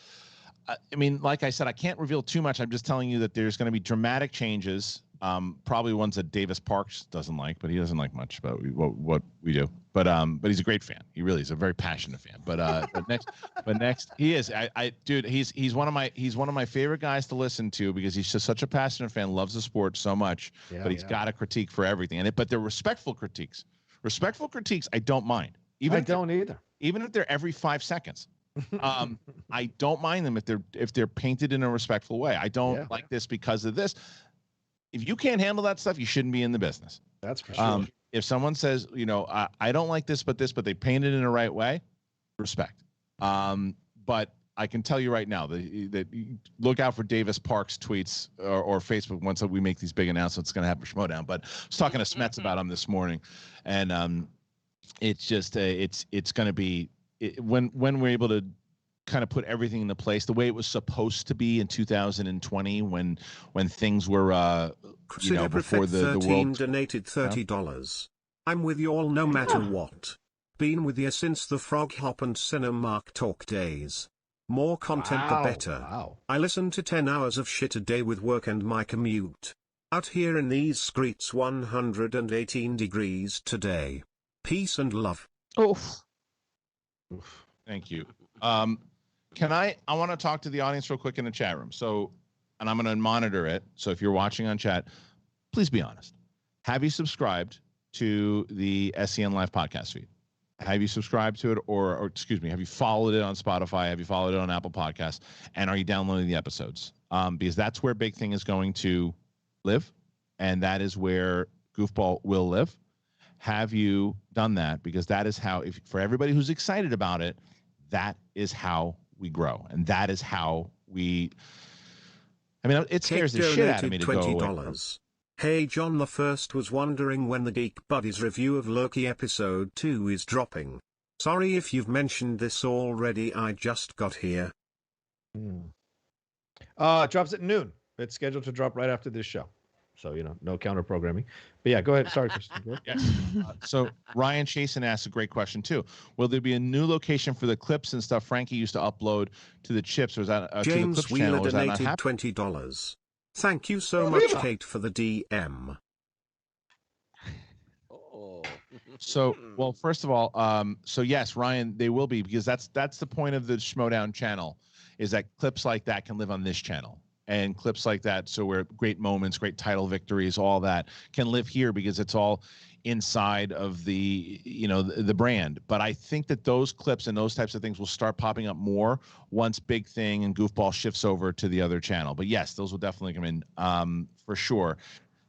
like I said, I can't reveal too much. I'm just telling you that there's going to be dramatic changes. Probably ones that Davis Parks doesn't like, but he doesn't like much about what we do. But he's a great fan. He really is a very passionate fan. But next he is. Dude, he's one of my favorite guys to listen to because he's just such a passionate fan, loves the sport so much. But he's got a critique for everything. But they're respectful critiques. Respectful critiques, I don't mind. I don't either. Even if they're every 5 seconds. I don't mind them if they're painted in a respectful way. I don't like this because of this. If you can't handle that stuff, you shouldn't be in the business. That's for sure. If someone says, I don't like this, but they paint it in the right way, respect. But I can tell you right now that look out for Davis Parks' tweets or Facebook once we make these big announcements. It's going to happen for Schmoedown. But I was talking to Smets about him this morning, and it's just it's going to be when we're able to kind of put everything into place the way it was supposed to be in 2020 when things were before the world donated $30. I'm with you all no matter what. Been with you since the Frog Hop and Cinemark Talk days. More content the better. Wow. I listen to 10 hours of shit a day with work and my commute. Out here in these streets 118 degrees today. Peace and love. Oof. Thank you. I want to talk to the audience real quick in the chat room. So, and I'm going to monitor it. So if you're watching on chat, please be honest. Have you subscribed to the SEN Live podcast feed? Have you subscribed to it or excuse me, have you followed it on Spotify? Have you followed it on Apple Podcasts? And are you downloading the episodes? Because that's where Big Thing is going to live. And that is where Goofball will live. Have you done that? Because that is how, for everybody who's excited about it, that is how we grow. And that is how it scares the shit out of me to go away. Hey John the First was wondering when the Geek Buddies review of Loki episode 2 is dropping. Sorry if you've mentioned this already, I just got here. It drops at noon. It's scheduled to drop right after this show. So, no counter programming. But yeah, go ahead. Sorry, Kristian. Yes. So Ryan Chasen asked a great question too. Will there be a new location for the clips and stuff Frankie used to upload to the chips? Or is that James to the clips Wheeler channel? donated $20. Thank you so much, Kate, for the DM. So, well, first of all, so yes, Ryan, they will be, because that's the point of the Schmoedown channel, is that clips like that can live on this channel, and clips like that, so where great moments, great title victories, all that can live here because it's all inside of the the brand. But I think that those clips and those types of things will start popping up more once Big Thing and Goofball shifts over to the other channel. But yes, those will definitely come in for sure.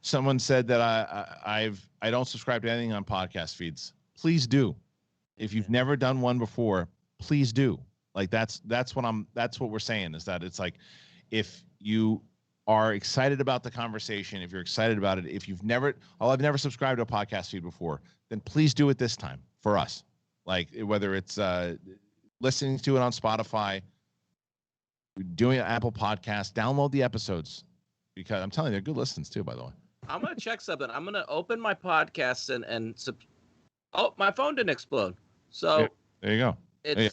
Someone said that I don't subscribe to anything on podcast feeds. Please do. If you've never done one before, please do. Like that's what we're saying, is that it's like, if you are excited about the conversation, if you're excited about it, if I've never subscribed to a podcast feed before, then please do it this time for us. Like, whether it's listening to it on Spotify, doing an Apple Podcast, download the episodes, because I'm telling you, they're good listens too, by the way. I'm going to check something. I'm going to open my podcast my phone didn't explode. So yeah, there you go.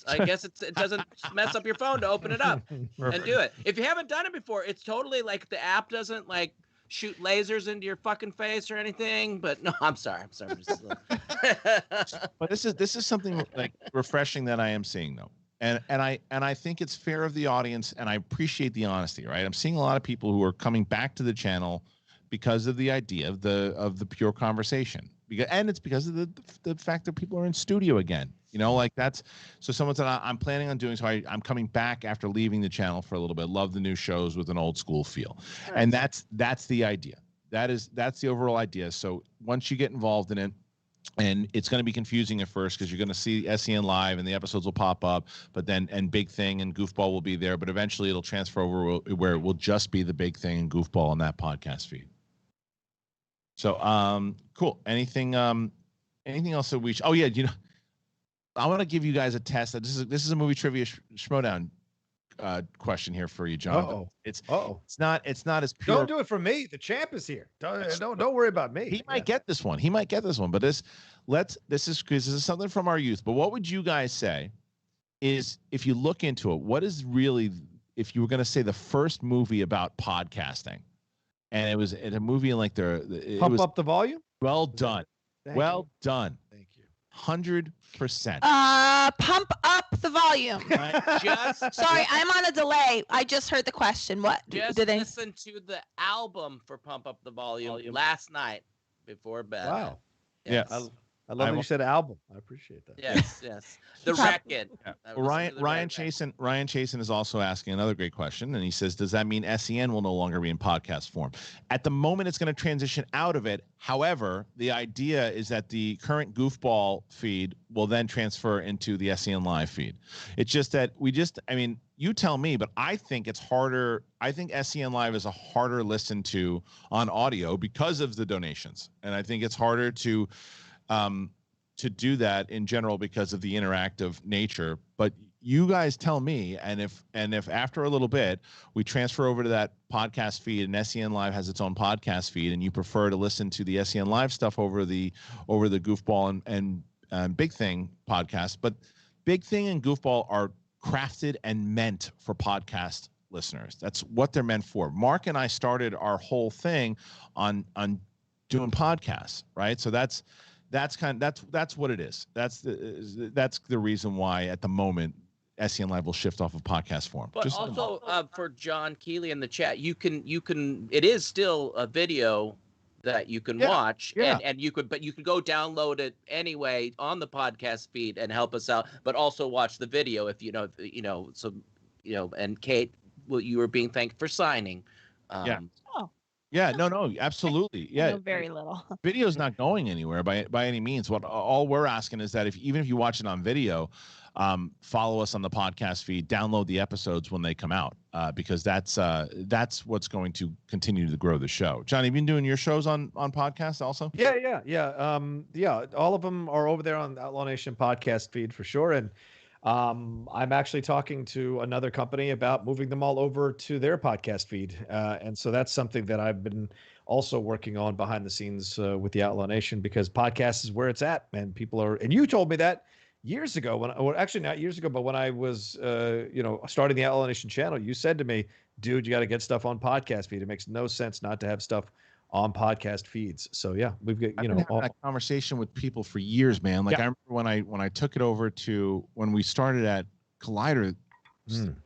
I guess it doesn't mess up your phone to open it up and do it. If you haven't done it before, it's totally like the app doesn't like shoot lasers into your fucking face or anything. But no, I'm sorry. But this is something like refreshing that I am seeing though. And I think it's fair of the audience, and I appreciate the honesty, right? I'm seeing a lot of people who are coming back to the channel because of the idea of the pure conversation. And it's because of the fact that people are in studio again. So someone said, I'm planning on doing so. I'm coming back after leaving the channel for a little bit. Love the new shows with an old school feel. Nice. And that's the idea. That's the overall idea. So once you get involved in it, and it's going to be confusing at first because you're going to see SEN Live and the episodes will pop up, but then Big Thing and Goofball will be there. But eventually it'll transfer over where it will just be the Big Thing and Goofball on that podcast feed. So cool. Anything else that we? Oh yeah, I want to give you guys a test. This is a movie trivia Schmoedown question here for you, John. It's not as pure. Don't do it for me. The champ is here. Don't worry about me. He might get this one. But this is something from our youth. But what would you guys say is, if you look into it, what is really, if you were going to say the first movie about podcasting, and it was a movie in like Pump Up the Volume? Well done. Thank done. Thank you. 100%. Pump up the volume. Sorry, I'm on a delay. I just heard the question. What? Listen to the album for Pump Up the Volume last night before bed. Wow. Yes. Yeah. I love that you said album. I appreciate that. Yes. The record. Yeah. Ryan Chasen is also asking another great question, and he says, does that mean SEN will no longer be in podcast form? At the moment, it's going to transition out of it. However, the idea is that the current Goofball feed will then transfer into the SEN Live feed. It's just that you tell me, but I think it's harder. I think SEN Live is a harder listen to on audio because of the donations, and I think it's harder to do that in general because of the interactive nature. But you guys tell me, and if after a little bit we transfer over to that podcast feed, and SEN Live has its own podcast feed, and you prefer to listen to the SEN Live stuff over the Goofball and Big Thing podcast, but Big Thing and Goofball are crafted and meant for podcast listeners. That's what they're meant for. Mark and I started our whole thing on doing podcasts, right? So that's what it is. That's the reason why at the moment SEN Live will shift off of podcast form. But Just also for John Keeley in the chat, you can it is still a video that you can watch, and you could go download it anyway on the podcast feed and help us out, but also watch the video if you know. So and Kate, well, you were being thanked for signing. Yeah, no, absolutely. Yeah, very little. Video's not going anywhere by any means. What all we're asking is that even if you watch it on video, follow us on the podcast feed, download the episodes when they come out, because that's what's going to continue to grow the show. John, have you been doing your shows on podcasts also? Yeah. All of them are over there on the Outlaw Nation podcast feed for sure, and I'm actually talking to another company about moving them all over to their podcast feed. And so that's something that I've been also working on behind the scenes with the Outlaw Nation, because podcast is where it's at, man. And you told me that years ago actually not years ago, but when I was, starting the Outlaw Nation channel, you said to me, dude, you got to get stuff on podcast feed. It makes no sense not to have stuff on podcast feeds. So yeah, we've got, I've been having that conversation with people for years, man. Like I remember when I took it over to when we started at Collider,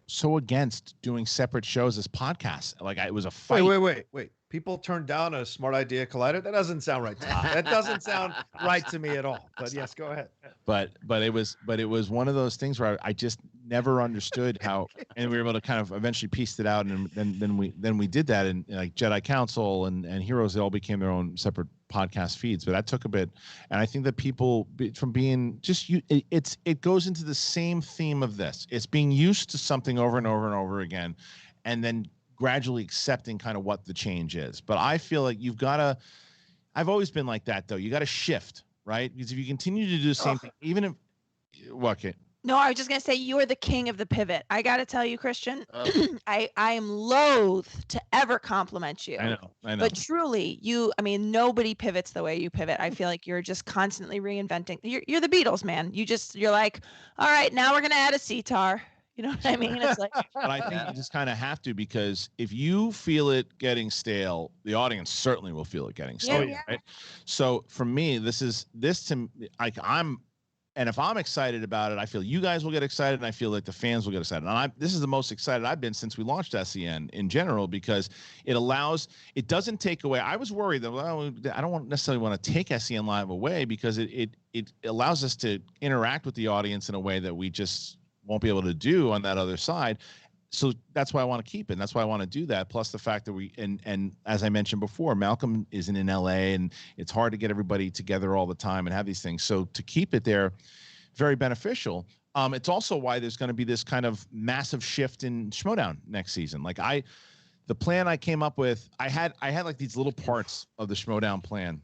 so against doing separate shows as podcasts. Like it was a fight. Wait. People turned down a Smart Idea Collider? That doesn't sound right to me. That doesn't sound right to me at all. But yes, go ahead. But it was one of those things where I just never understood how, and we were able to kind of eventually piece it out, and then we did that, and like Jedi Council and Heroes, they all became their own separate podcast feeds. But that took a bit, and I think that people from being just it goes into the same theme of this. It's being used to something over and over and over again, and then gradually accepting kind of what the change is. But I feel like I've always been like that though. You got to shift, right? Because if you continue to do the same thing, even if Kate? No, I was just going to say, you are the king of the pivot. I got to tell you, Kristian, I am loath to ever compliment you. I know. But truly, nobody pivots the way you pivot. I feel like you're just constantly reinventing. You're the Beatles, man. You're like, all right, now we're going to add a sitar. You know what I mean? It's like, but I think you just kind of have to, because if you feel it getting stale, the audience certainly will feel it getting stale. Yeah. Right? So for me, this to like and if I'm excited about it, I feel you guys will get excited, and I feel like the fans will get excited. And this is the most excited I've been since we launched SEN in general, because it doesn't take away. I was worried that I don't necessarily want to take SEN Live away, because it allows us to interact with the audience in a way that we just won't be able to do on that other side. So that's why I want to keep it. And that's why I want to do that. Plus the fact that and as I mentioned before, Malcolm isn't in LA, and it's hard to get everybody together all the time and have these things. So to keep it there, very beneficial. It's also why there's going to be this kind of massive shift in Schmoedown next season. Like the plan I came up with, I had like these little parts of the Schmoedown plan.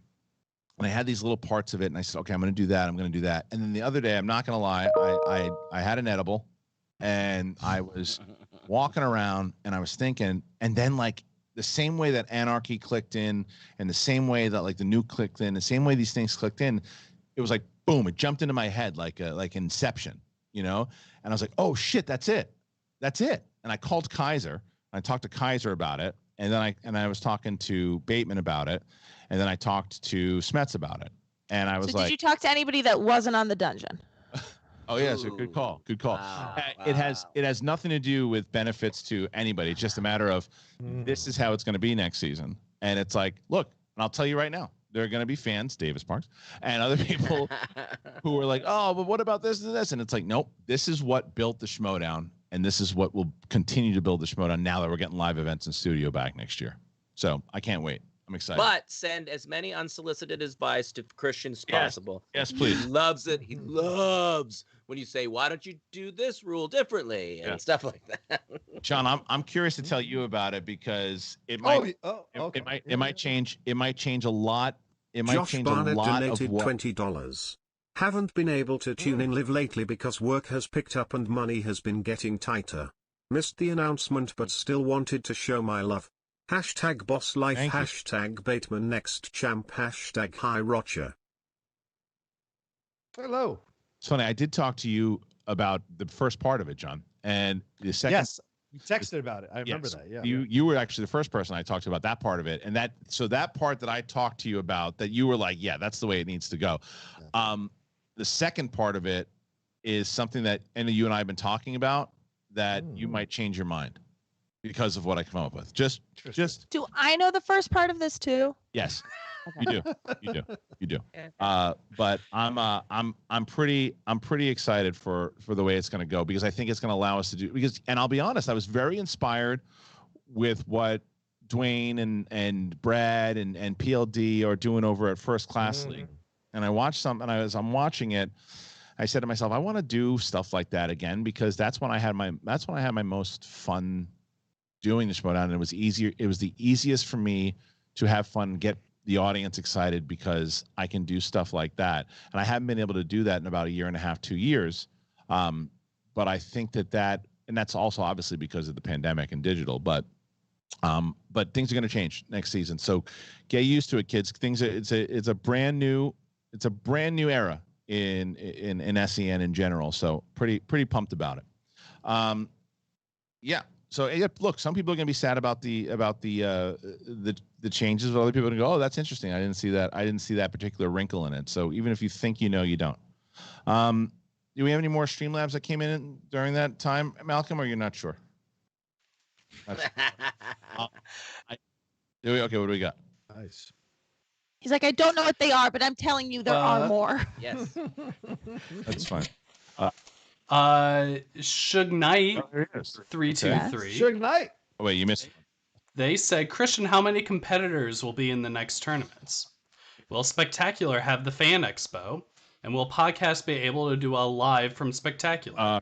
And I had these little parts of it, and I said, okay, I'm going to do that. I'm going to do that. And then the other day, I'm not going to lie, I had an edible, and I was walking around, and I was thinking, and then like the same way that Anarchy clicked in, and the same way that like the Nuke clicked in, the same way these things clicked in, it was like, boom, it jumped into my head like Inception, And I was like, oh shit, that's it. And I called Kaiser. I talked to Kaiser about it, and then I was talking to Bateman about it. And then I talked to Smets about it, and I was did you talk to anybody that wasn't on the dungeon? Oh yeah, so good call. Wow. It has nothing to do with benefits to anybody. It's just a matter of this is how it's going to be next season. And it's like, look, and I'll tell you right now, there are going to be fans, Davis Parks, and other people who are like, oh, but what about this and this? And it's like, nope, this is what built the Schmoedown, and this is what will continue to build the Schmoedown now that we're getting live events in studio back next year. So I can't wait. I'm excited. But send as many unsolicited advice to Kristian as possible. Yes, please. He loves it. He loves when you say, why don't you do this rule differently and stuff like that. John, I'm curious to tell you about it, because it might it might change a lot. It might Josh change Barnett a lot donated of what $20. Haven't been able to tune in live lately because work has picked up and money has been getting tighter. Missed the announcement but still wanted to show my love. Hashtag boss life, hashtag Bateman next champ, hashtag hi Rocha. Hello. It's funny. I did talk to you about the first part of it, John, and the second. Yes, you texted about it. I remember that. Yeah. You were actually the first person I talked to about that part of it, and that part that I talked to you about, that you were like, yeah, that's the way it needs to go. Yeah. The second part of it is something that you and I have been talking about, that you might change your mind because of what I come up with. Just. Do I know the first part of this too? Yes, okay. You do. But I'm pretty excited for the way it's going to go, because I think it's going to allow us to do, and I'll be honest, I was very inspired with what Dwain and Brad and PLD are doing over at First Class League. And I watched something, and as I'm watching it, I said to myself, I want to do stuff like that again, because that's when I had my most fun doing the Schmoedown, and it was easier. It was the easiest for me to have fun, get the audience excited, because I can do stuff like that. And I haven't been able to do that in about 1.5 to 2 years. But I think that, and that's also obviously because of the pandemic and digital, but things are going to change next season. So get used to it, kids. It's a brand new era in SEN in general. So pretty pumped about it. Yeah. So look, some people are going to be sad about the changes, but other people are going to go, oh, that's interesting. I didn't see that particular wrinkle in it. So even if you think you know, you don't. Do we have any more Streamlabs that came in during that time, Malcolm, or you're not sure? Okay, what do we got? Nice. He's like, I don't know what they are, but I'm telling you there are more. Yes. That's fine. Suge Knight, 323. Suge Knight. Oh, wait, you missed. They said, Kristian, how many competitors will be in the next tournaments? Will Spectacular have the Fan Expo? And will podcast be able to do a live from Spectacular?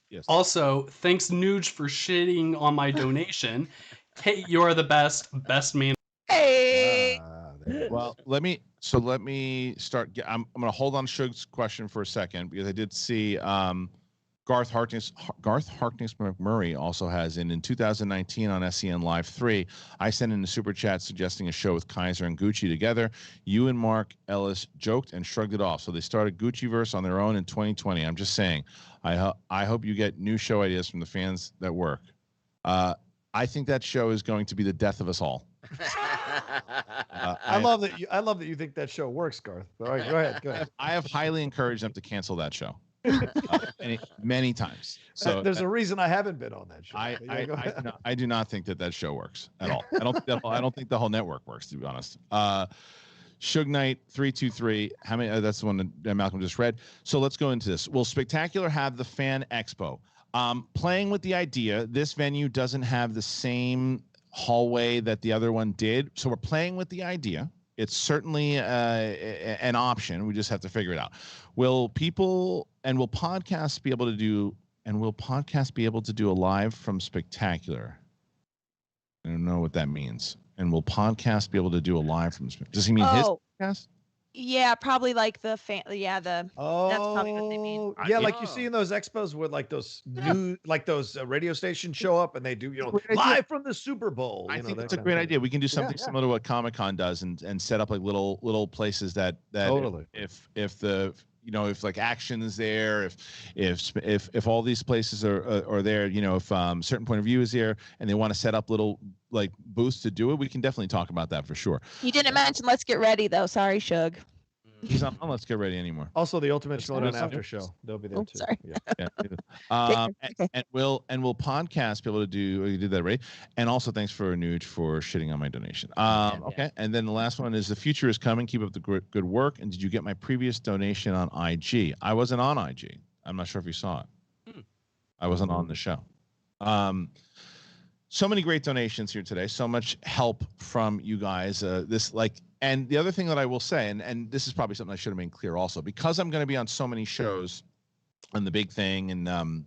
Yes. Also, thanks Nuge for shitting on my donation. Kate, you're the best man. Hey. Well, let me start. I'm going to hold on Suge's question for a second, because I did see Garth Harkness McMurray also has in 2019 on SEN Live 3. I sent in a super chat suggesting a show with Kaiser and Gucci together. You and Mark Ellis joked and shrugged it off. So they started Gucciverse on their own in 2020. I'm just saying, I hope you get new show ideas from the fans that work. I think that show is going to be the death of us all. I love that you think that show works, Garth. All right, go ahead. I have highly encouraged them to cancel that show many times. So there's a reason I haven't been on that show. I do not think that show works at all. I don't think the whole network works, to be honest. Suge Knight 323. How many? That's the one that Malcolm just read. So let's go into this. Will Spectacular have the Fan Expo? Playing with the idea, this venue doesn't have the same hallway that the other one did, so we're playing with the idea. It's certainly an option. We just have to figure it out. Will podcasts be able to do a live from Spectacular? I don't know what that means. And will podcasts be able to do a live from Spectacular? Does he mean his podcast? Yeah, probably like the fan. Yeah, that's probably what they mean. Yeah, like you see in those expos where like those radio stations show up and they do live from the Super Bowl. I think that's a great idea. We can do something similar to what Comic-Con does and set up like little places that totally. if like Action is there, if all these places are there, if certain point of view is there and they want to set up little like booths to do it, we can definitely talk about that for sure. You didn't mention Let's Get Ready though. Sorry, Suge. He's not on Let's Get Ready anymore. Also, the Ultimate Schmoedown after show. They'll be there too. Sorry. Yeah. And will podcasts be able to do? You did that, right? And also, thanks for Nuge for shitting on my donation. Okay. And then the last one is the future is coming. Keep up the good work. And did you get my previous donation on IG? I wasn't on IG. I'm not sure if you saw it. I wasn't on the show. So many great donations here today. So much help from you guys. And the other thing that I will say, and this is probably something I should have made clear also, because I'm going to be on so many shows on The Big Thing and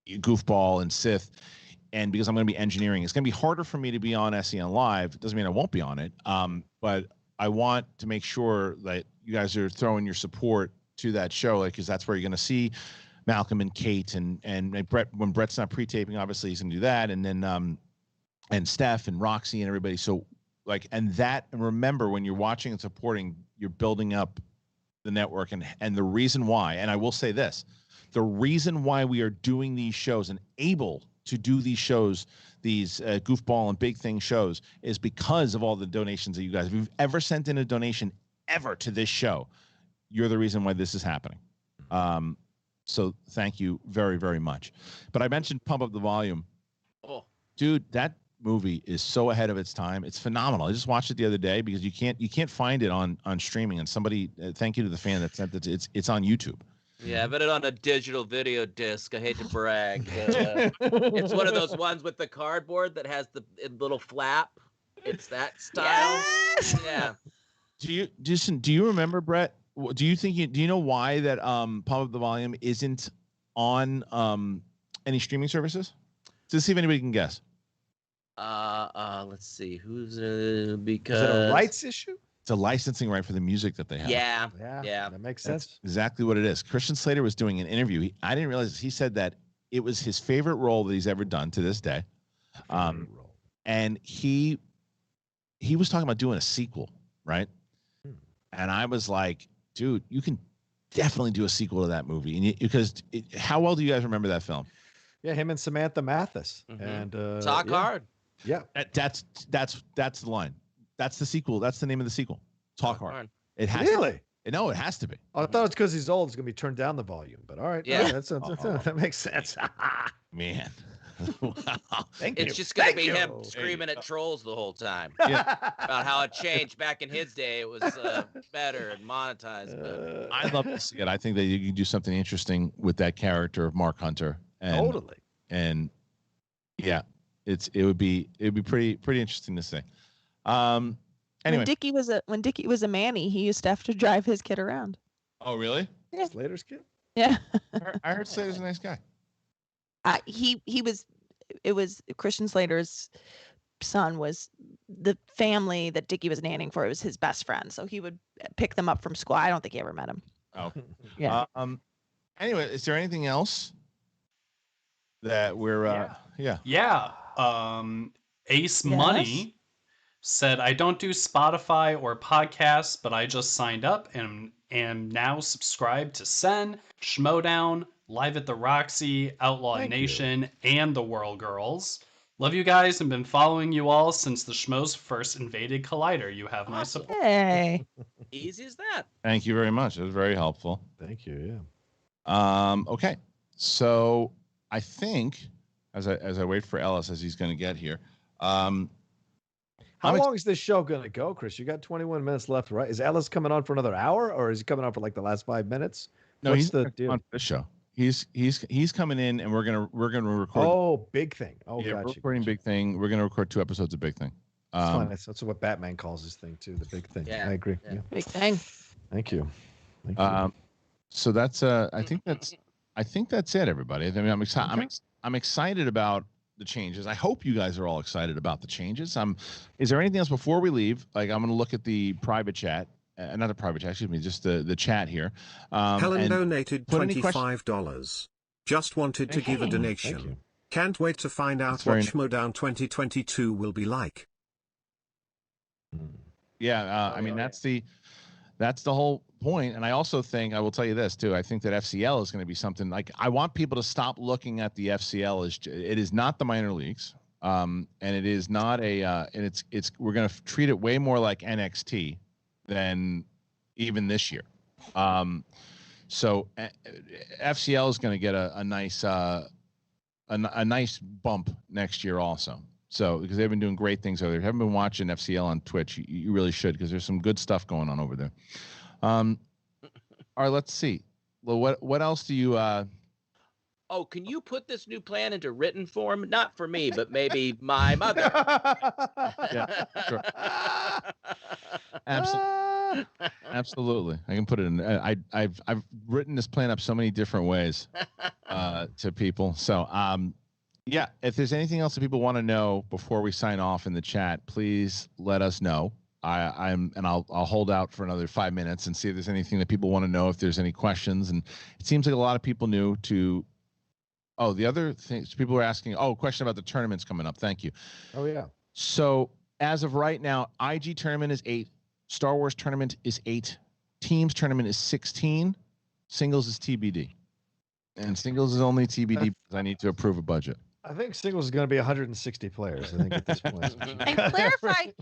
Goofball and Sith, and because I'm going to be engineering, it's going to be harder for me to be on SEN Live. It doesn't mean I won't be on it, but I want to make sure that you guys are throwing your support to that show, like, because that's where you're going to see Malcolm and Kate and Brett. When Brett's not pre-taping, obviously he's going to do that, and then and Steph and Roxy and everybody. So like, and remember, when you're watching and supporting, you're building up the network, and the reason why. And I will say this: the reason why we are doing these shows and able to do these shows, these goofball and big thing shows, is because of all the donations that you guys, if you've ever sent in a donation ever to this show, you're the reason why this is happening. So thank you very, very much. But I mentioned Pump Up the Volume. Oh, dude, that movie is so ahead of its time. It's phenomenal. I just watched it the other day because you can't find it on streaming. And somebody, thank you to the fan that sent it. It's on YouTube. yeah, I bet it on a digital video disc. I hate to brag. It's one of those ones with the cardboard that has the little flap. It's that style. Yes! Yeah. Do you remember, Brett? Do you know why that Pump Up the Volume isn't on any streaming services? To see if anybody can guess. Let's see. Who's Is because it a rights issue? It's a licensing right for the music that they have. Yeah. That makes That's sense. exactly what it is. Kristian Slater was doing an interview. I didn't realize he said that it was his favorite role that he's ever done to this day. And he was talking about doing a sequel, right? And I was like, dude, you can definitely do a sequel to that movie. And how well do you guys remember that film? Yeah, him and Samantha Mathis. Mhm. And Talk hard. Yeah. That's the line. That's the sequel. That's the name of the sequel. Talk hard. It has Really? No, it has to be. Oh, I thought it's because he's old. It's gonna be turned down the volume. But all right, Yeah. that makes sense. Man. Thank you. It's just gonna Thank be you. him screaming at trolls the whole time Yeah. about how it changed back in his day. It was better and monetized. But I'd love to see it. I think that you can do something interesting with that character of Mark Hunter. And, Totally. And yeah, it would be pretty interesting to see. Anyway. When Dickie was a Manny, he used to have to drive his kid around. Oh, really? Yeah. Slater's kid? Yeah. I heard Slater's a nice guy. It was Kristian Slater's son was the family that Dickie was nannying for. It was his best friend. So he would pick them up from school. I don't think he ever met him. Oh. Yeah. Anyway, is there anything else that we're Yeah. Ace Money said, I don't do Spotify or podcasts, but I just signed up and am now subscribed to SEN, Schmoedown, Live at the Roxy, Outlaw Nation, and the Whirl Girls. Love you guys and been following you all since the Schmoes first invaded Collider. You have my support. Hey. easy as that. Thank you very much. It was very helpful. Thank you. Yeah. Okay. So I think as I wait for Ellis as he's going to get here. How long is this show going to go, Chris? You got 21 minutes left, right? Is Ellis coming on for another hour, or is he coming on for like the last 5 minutes? No, What's he's the deal? on this show. He's coming in, and we're gonna record. Oh, Big Thing. Oh, yeah, gotcha. we're recording Big Thing. We're gonna record 2 episodes of Big Thing. That's fine. That's what Batman calls his thing too. The Big Thing. Yeah, I agree. yeah. Yeah. Big thing. Thank you. Thank you. So that's I think that's it, everybody. I mean, I'm excited. Okay. I'm excited about the changes. I hope you guys are all excited about the changes. Is there anything else before we leave? Like, I'm going to look at the private chat, not the private chat, excuse me, just the chat here. Helen donated put any $25. Just wanted to give a Thank you. donation. Can't wait to find out That's what very Schmoedown 2022 will be like. Yeah, I mean, that's the whole point. And I also think, I will tell you this too, I think that FCL is going to be something like, I want people to stop looking at the FCL as it is not the minor leagues. And it is not and we're going to treat it way more like NXT than even this year. So FCL is going to get a nice bump next year also. So, because they've been doing great things over there. If you haven't been watching FCL on Twitch, you really should, because there's some good stuff going on over there. All right, let's see. Well, what else do you? Oh, can you put this new plan into written form? Not for me, but maybe my mother. Yeah, sure. Absolutely. I can put it in. I've written this plan up so many different ways to people. So, yeah, if there's anything else that people want to know before we sign off in the chat, please let us know. I'll hold out for another 5 minutes and see if there's anything that people want to know, if there's any questions. And it seems like a lot of people knew to. Oh, the other things people were asking. Oh, question about the tournaments coming up. Thank you. Oh yeah. So as of right now, IG tournament is 8, Star Wars tournament is 8, teams tournament is 16, singles is TBD, and singles is only TBD because I need to approve a budget. I think singles is going to be 160 players. I think at this point. And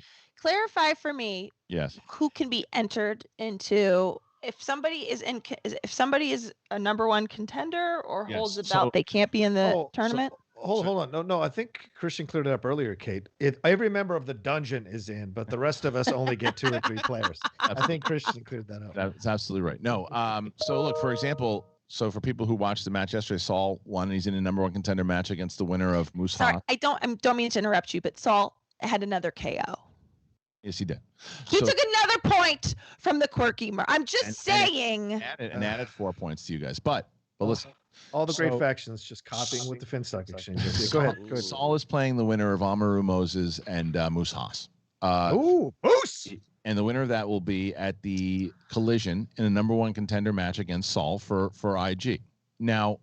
clarify for me. Yes. Who can be entered into if somebody is a number one contender or holds a belt, they can't be in the tournament. Hold on. No. I think Kristian cleared it up earlier, Kate. Every member of the dungeon is in, but the rest of us only get 2 or 3 players. I think Kristian cleared that up. That's absolutely right. No. So look, for example. So for people who watched the match yesterday, Saul won. He's in a number 1 contender match against the winner of Moose Sorry, Haas. I don't mean to interrupt you, but Saul had another KO. Yes, he did. He took another point from the quirky. I'm just saying. And added 4 points to you guys. But listen. All the great factions just copying with the Finstock Exchange. Go ahead. Saul is playing the winner of Amaru Moses and Moose Haas. Moose! And the winner of that will be at the Collision in a number 1 contender match against Saul for IG. Now,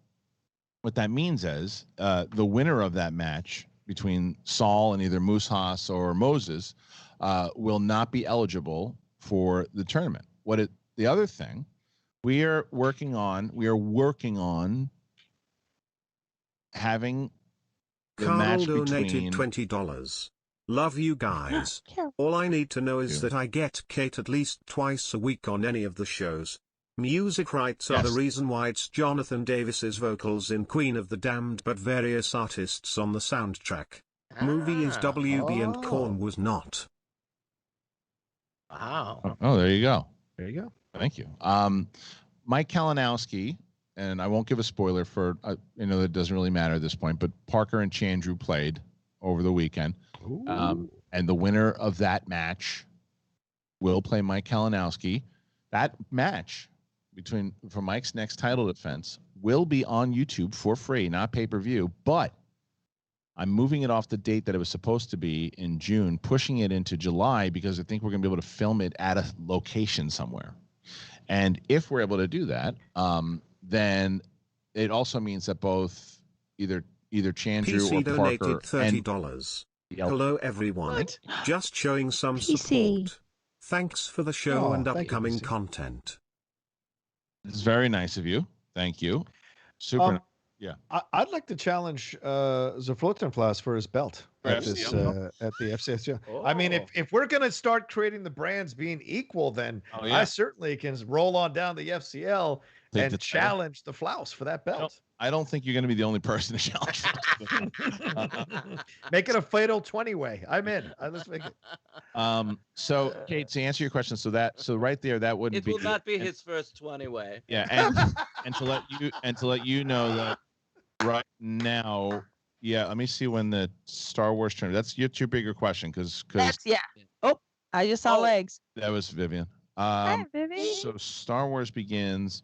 what that means is the winner of that match between Saul and either Moose Haas or Moses will not be eligible for the tournament. The other thing we are working on having the Carl match donated between $20. Love you guys. All I need to know is that I get Kate at least twice a week on any of the shows. Music rights are the reason why it's Jonathan Davis's vocals in Queen of the Damned but various artists on the soundtrack. Movie is WB and Korn was not. Wow. Oh, there you go. There you go. Thank you. Mike Kalinowski, and I won't give a spoiler for, that doesn't really matter at this point, but Parker and Chandru played over the weekend. And the winner of that match will play Mike Kalinowski. That match for Mike's next title defense will be on YouTube for free, not pay-per-view, but I'm moving it off the date that it was supposed to be in June, pushing it into July because I think we're going to be able to film it at a location somewhere. And if we're able to do that, then it also means that both either Chandru PC or Parker donated $30. Hello everyone. What? Just showing some support. Thanks for the show and upcoming content. It's very nice of you. Thank you. Super. Yeah. I'd like to challenge Zerflotenplas for his belt at the FCS show. I mean, if we're going to start creating the brands being equal, then I certainly can roll on down the FCL and challenge the Flouse for that belt. I don't think you're going to be the only person to challenge. Make it a fatal 20-way. I'm in. Let's make it. So, Kate, to answer your question, so right there, that wouldn't be. It will not be his first 20-way. Yeah, and to let you know that right now, let me see when the Star Wars tournament. That's your bigger question because Oh, I just saw legs. That was Vivian. Hi, Vivian. So Star Wars begins.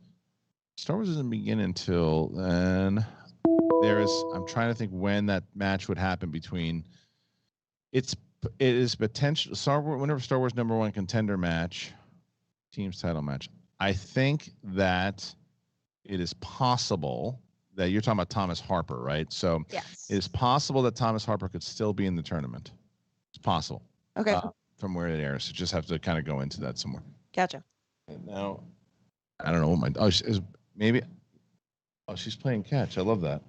Star Wars doesn't begin until then. I'm trying to think when that match would happen between. It is potential whenever Star Wars number 1 contender match, team's title match. I think that it is possible that you're talking about Thomas Harper, right? So yes, it is possible that Thomas Harper could still be in the tournament. It's possible. Okay. From where it airs, so just have to kind of go into that somewhere. Gotcha. And now, I don't know. She's playing catch. I love that.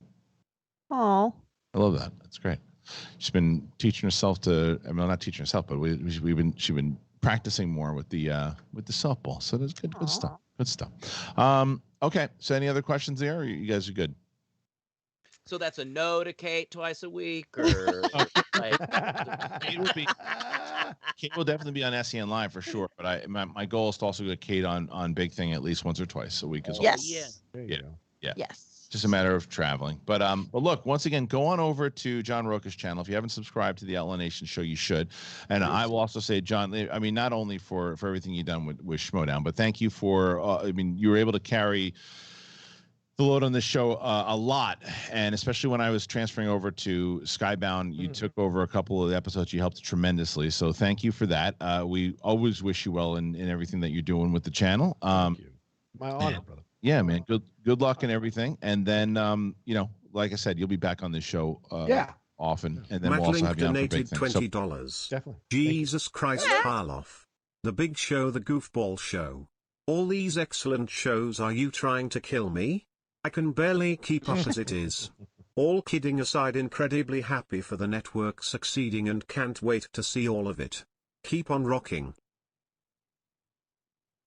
Oh. I love that. That's great. She's been teaching herself not teaching herself, but she's been practicing more with the softball. So that's good stuff. Good stuff. Okay. So any other questions there? Or you guys are good. So that's a no to Kate twice a week, or Kate will definitely be on SEN Live for sure. But my goal is to also get Kate on Big Thing at least once or twice a week as well. Yes. Yeah. Yes. Just a matter of traveling. But look, once again, go on over to John Rocha's channel. If you haven't subscribed to the Outlaw Nation show, you should. And I will also say, John, I mean, not only for everything you've done with Schmoedown, but thank you for, you were able to carry the load on this show a lot, and especially when I was transferring over to Skybound, you took over a couple of the episodes. You helped tremendously, so thank you for that. We always wish you well in everything that you're doing with the channel. Thank you. My honor, brother. Yeah, man. Good luck and everything. And then, like I said, you'll be back on this show. Often, and then we'll also have you on for big things. $20. Definitely. Jesus Christ, Harloff. The Big Show, the Goofball Show. All these excellent shows. Are you trying to kill me? I can barely keep up as it is. All kidding aside, incredibly happy for the network succeeding and can't wait to see all of it. Keep on rocking.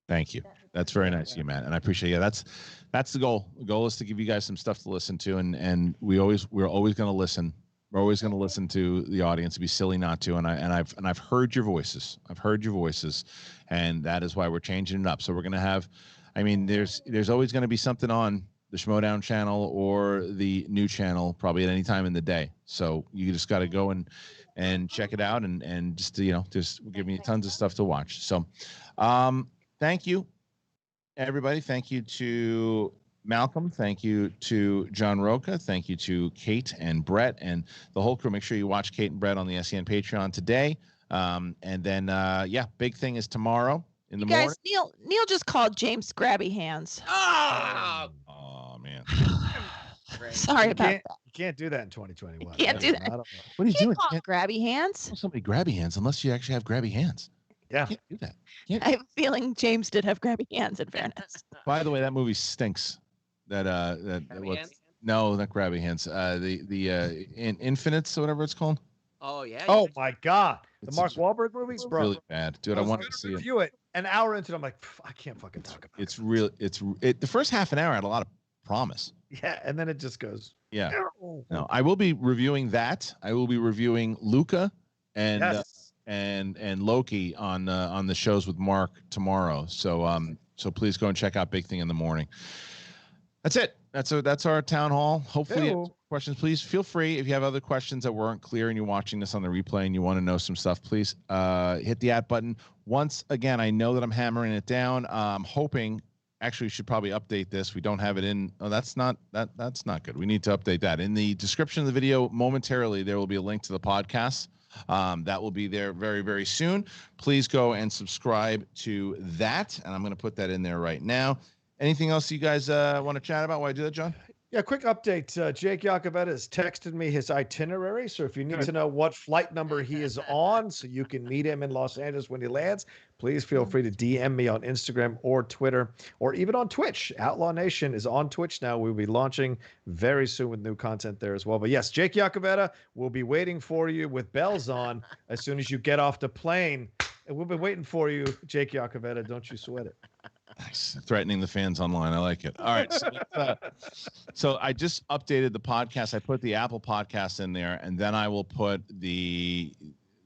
Thank you. That's very nice of you, man, and I appreciate it. That's the goal. The goal is to give you guys some stuff to listen to, and we're always going to listen. We're always going to listen to the audience. It'd be silly not to. And I've heard your voices. I've heard your voices, and that is why we're changing it up. So we're going to have, there's always going to be something on the Schmoedown channel or the new channel probably at any time in the day. So you just got to go and check it out and just give me tons of stuff to watch. So thank you, everybody. Thank you to Malcolm. Thank you to John Rocha. Thank you to Kate and Brett and the whole crew. Make sure you watch Kate and Brett on the SEN Patreon today. And then, big thing is tomorrow in the morning. Guys, Neil just called James Grabby Hands. Oh man. Sorry about that. You can't do that in 2021. You can't do that. What are you doing? Can't grabby hands. Somebody grabby hands unless you actually have grabby hands. Yeah. You can't do that. I have a feeling James did have grabby hands, in fairness. By the way, that movie stinks. No, not grabby hands. The Infinites or whatever it's called. Oh yeah. Oh my God, the It's Mark Wahlberg movie, It's bro. really bad, dude. I wanted to see it. Review it. An hour into it, I'm like, I can't fucking talk about it. It's real. The first half an hour had a lot of promise. Yeah, and then it just goes. Yeah. No, I will be reviewing that. I will be reviewing Luca and and Loki on the shows with Mark tomorrow. So please go and check out Big Thing in the Morning. That's it. That's our town hall. Hopefully, you have questions. Please feel free if you have other questions that weren't clear and you're watching this on the replay and you want to know some stuff. Please hit the @ button. Once again, I know that I'm hammering it down. I'm hoping. Actually, we should probably update this. We don't have it in. Oh, that's not good. We need to update that. In the description of the video, momentarily, there will be a link to the podcast. That will be there very, very soon. Please go and subscribe to that. And I'm going to put that in there right now. Anything else you guys want to chat about while I do that, John? Yeah, quick update. Jake Yakavetta has texted me his itinerary. So if you need to know what flight number he is on so you can meet him in Los Angeles when he lands, please feel free to DM me on Instagram or Twitter or even on Twitch. Outlaw Nation is on Twitch now. We'll be launching very soon with new content there as well. But yes, Jake Yakavetta will be waiting for you with bells on as soon as you get off the plane. And we'll be waiting for you, Jake Yakavetta. Don't you sweat it. Nice. Threatening the fans online. I like it. All right. So I just updated the podcast. I put the Apple podcast in there, and then I will put the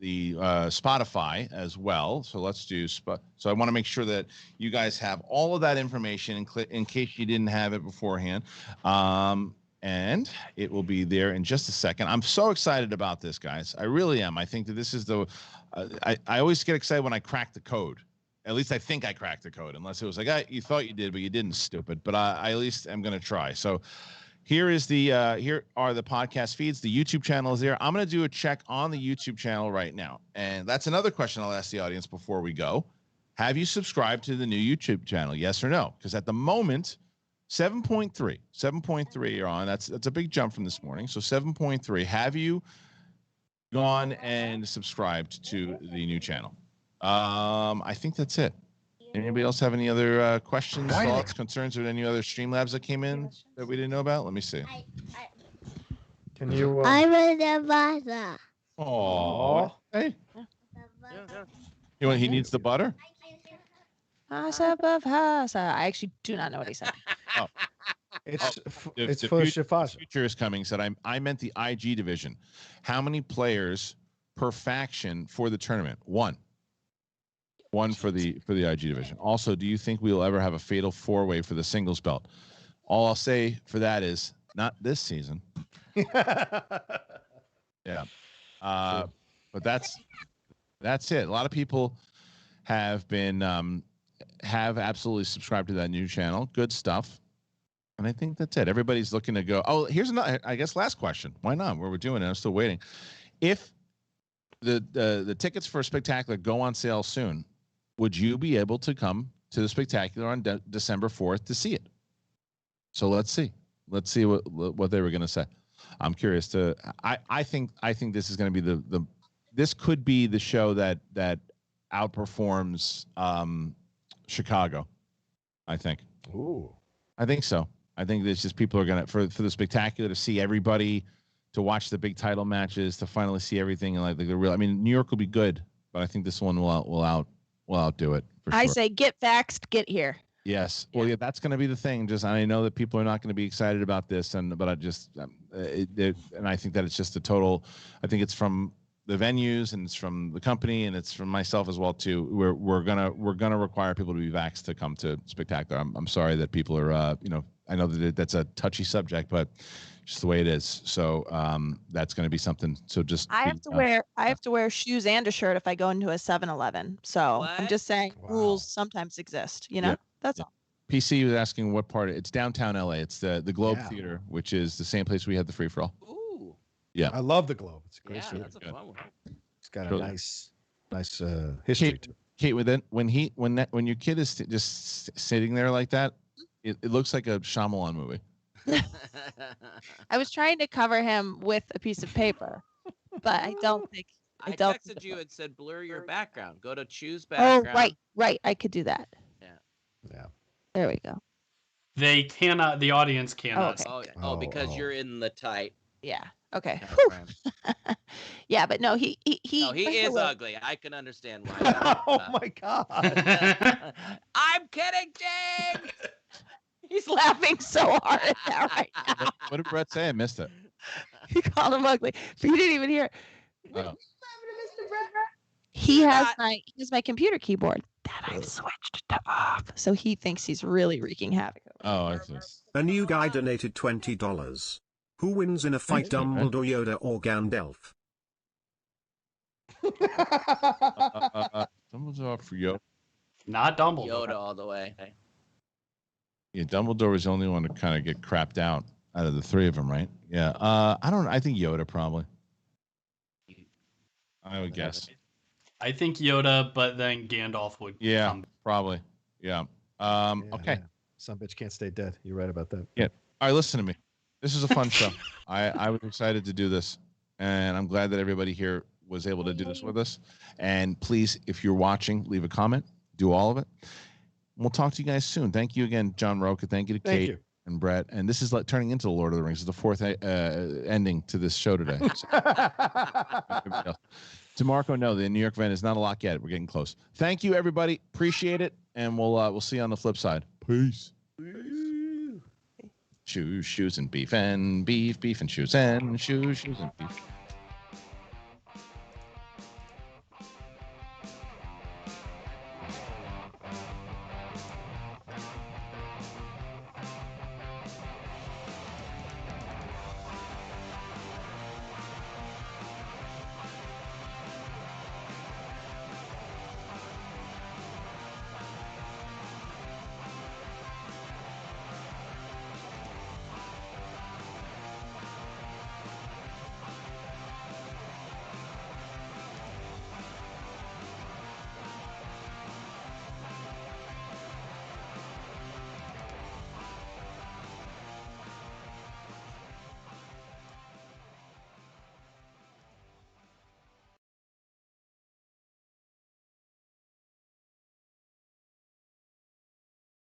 Spotify as well. So let's do so I want to make sure that you guys have all of that information in case you didn't have it beforehand. And it will be there in just a second. I'm so excited about this, guys. I really am. I think that this is I always get excited when I crack the code. At least I think I cracked the code, unless it was like, you thought you did, but you didn't, stupid. But I at least am going to try. So here are the podcast feeds. The YouTube channel is there. I'm going to do a check on the YouTube channel right now. And that's another question I'll ask the audience before we go. Have you subscribed to the new YouTube channel? Yes or no? Because at the moment, 7.3 are on. That's a big jump from this morning. So 7.3. Have you gone and subscribed to the new channel? I think that's it. Anybody else have any other questions, thoughts, concerns, or any other Streamlabs that came in that we didn't know about? Let me see. Can you? I'm in the butter. Aww. Hey. He needs the butter? I actually do not know what he said. Oh. It's the for Shafasha. Future is coming. Said I meant the IG division. How many players per faction for the tournament? One for the IG division. Also, do you think we will ever have a fatal 4-way for the singles belt? All I'll say for that is not this season. Yeah. But that's it. A lot of people have been have absolutely subscribed to that new channel. Good stuff. And I think that's it. Everybody's looking to go. Oh, here's another, I guess, last question. Why not? Where we're doing it. I'm still waiting. If the tickets for Spectacular go on sale soon, would you be able to come to the Spectacular on December 4th to see it? So let's see. Let's see what they were going to say. I'm curious to. I think this is going to be this could be the show that outperforms Chicago. I think. Ooh. I think so. I think it's just people are gonna for the Spectacular to see everybody, to watch the big title matches, to finally see everything and like the real. I mean, New York will be good, but I think this one will outdo it. For I sure. say get vaxxed, get here. Yes. Well, yeah, that's going to be the thing. Just I know that people are not going to be excited about this, but I just and I think that it's just a total. I think it's from the venues and it's from the company and it's from myself as well too. We're gonna require people to be vaxxed to come to Spectacular. I'm sorry that people are I know that that's a touchy subject, but just the way it is. So that's going to be something. So just I have to wear shoes and a shirt if I go into a 7-Eleven. So What? I'm just saying rules sometimes exist. You know, that's all. PC was asking what part. It's downtown LA. It's the Globe Theater, which is the same place we had the free for all. Ooh. Yeah, I love the Globe. It's a great Yeah, theater. that's a fun one. It's got a Really? nice history to it. Kate, when your kid is just sitting there like that, it looks like a Shyamalan movie. I was trying to cover him with a piece of paper, but I don't think. I don't texted you and said blur your background. Go to choose Oh, background. right. I could do that. Yeah. There we go. They cannot. The audience cannot. okay. Oh, because you're in the tight. Yeah. Okay. Frame. Yeah, but no, he No, he by the is way- ugly. I can understand why. Oh my God. I'm kidding, Jake. He's laughing so hard at that right now. What did Brett say? I missed it. He called him ugly, but you didn't even hear. Oh. He has my computer keyboard that I've switched to off, so he thinks he's really wreaking havoc. Oh, I see. A new guy donated $20. Who wins in a fight, Dumbledore, Yoda, or Gandalf? Dumbledore for Yoda. Not Dumbledore. Yoda all the way. Yeah, Dumbledore was the only one to kind of get crapped out of the three of them, right? Yeah. I think Yoda probably. I would guess. I think Yoda, but then Gandalf would. Yeah, come. probably. Yeah. Okay. Yeah. Some bitch can't stay dead. You're right about that. Yeah. All right, listen to me. This is a fun show. I was excited to do this, and I'm glad that everybody here was able to do this with us. And please, if you're watching, leave a comment. Do all of it. We'll talk to you guys soon. Thank you again, John Rocha. Thank you to Kate and Brett. And this is like turning into the Lord of the Rings. It's the fourth ending to this show today. So, to Marco, no, the New York event is not a lock yet. We're getting close. Thank you, everybody. Appreciate it, and we'll see you on the flip side. Peace. Shoes and beef and beef and shoes and shoes and beef.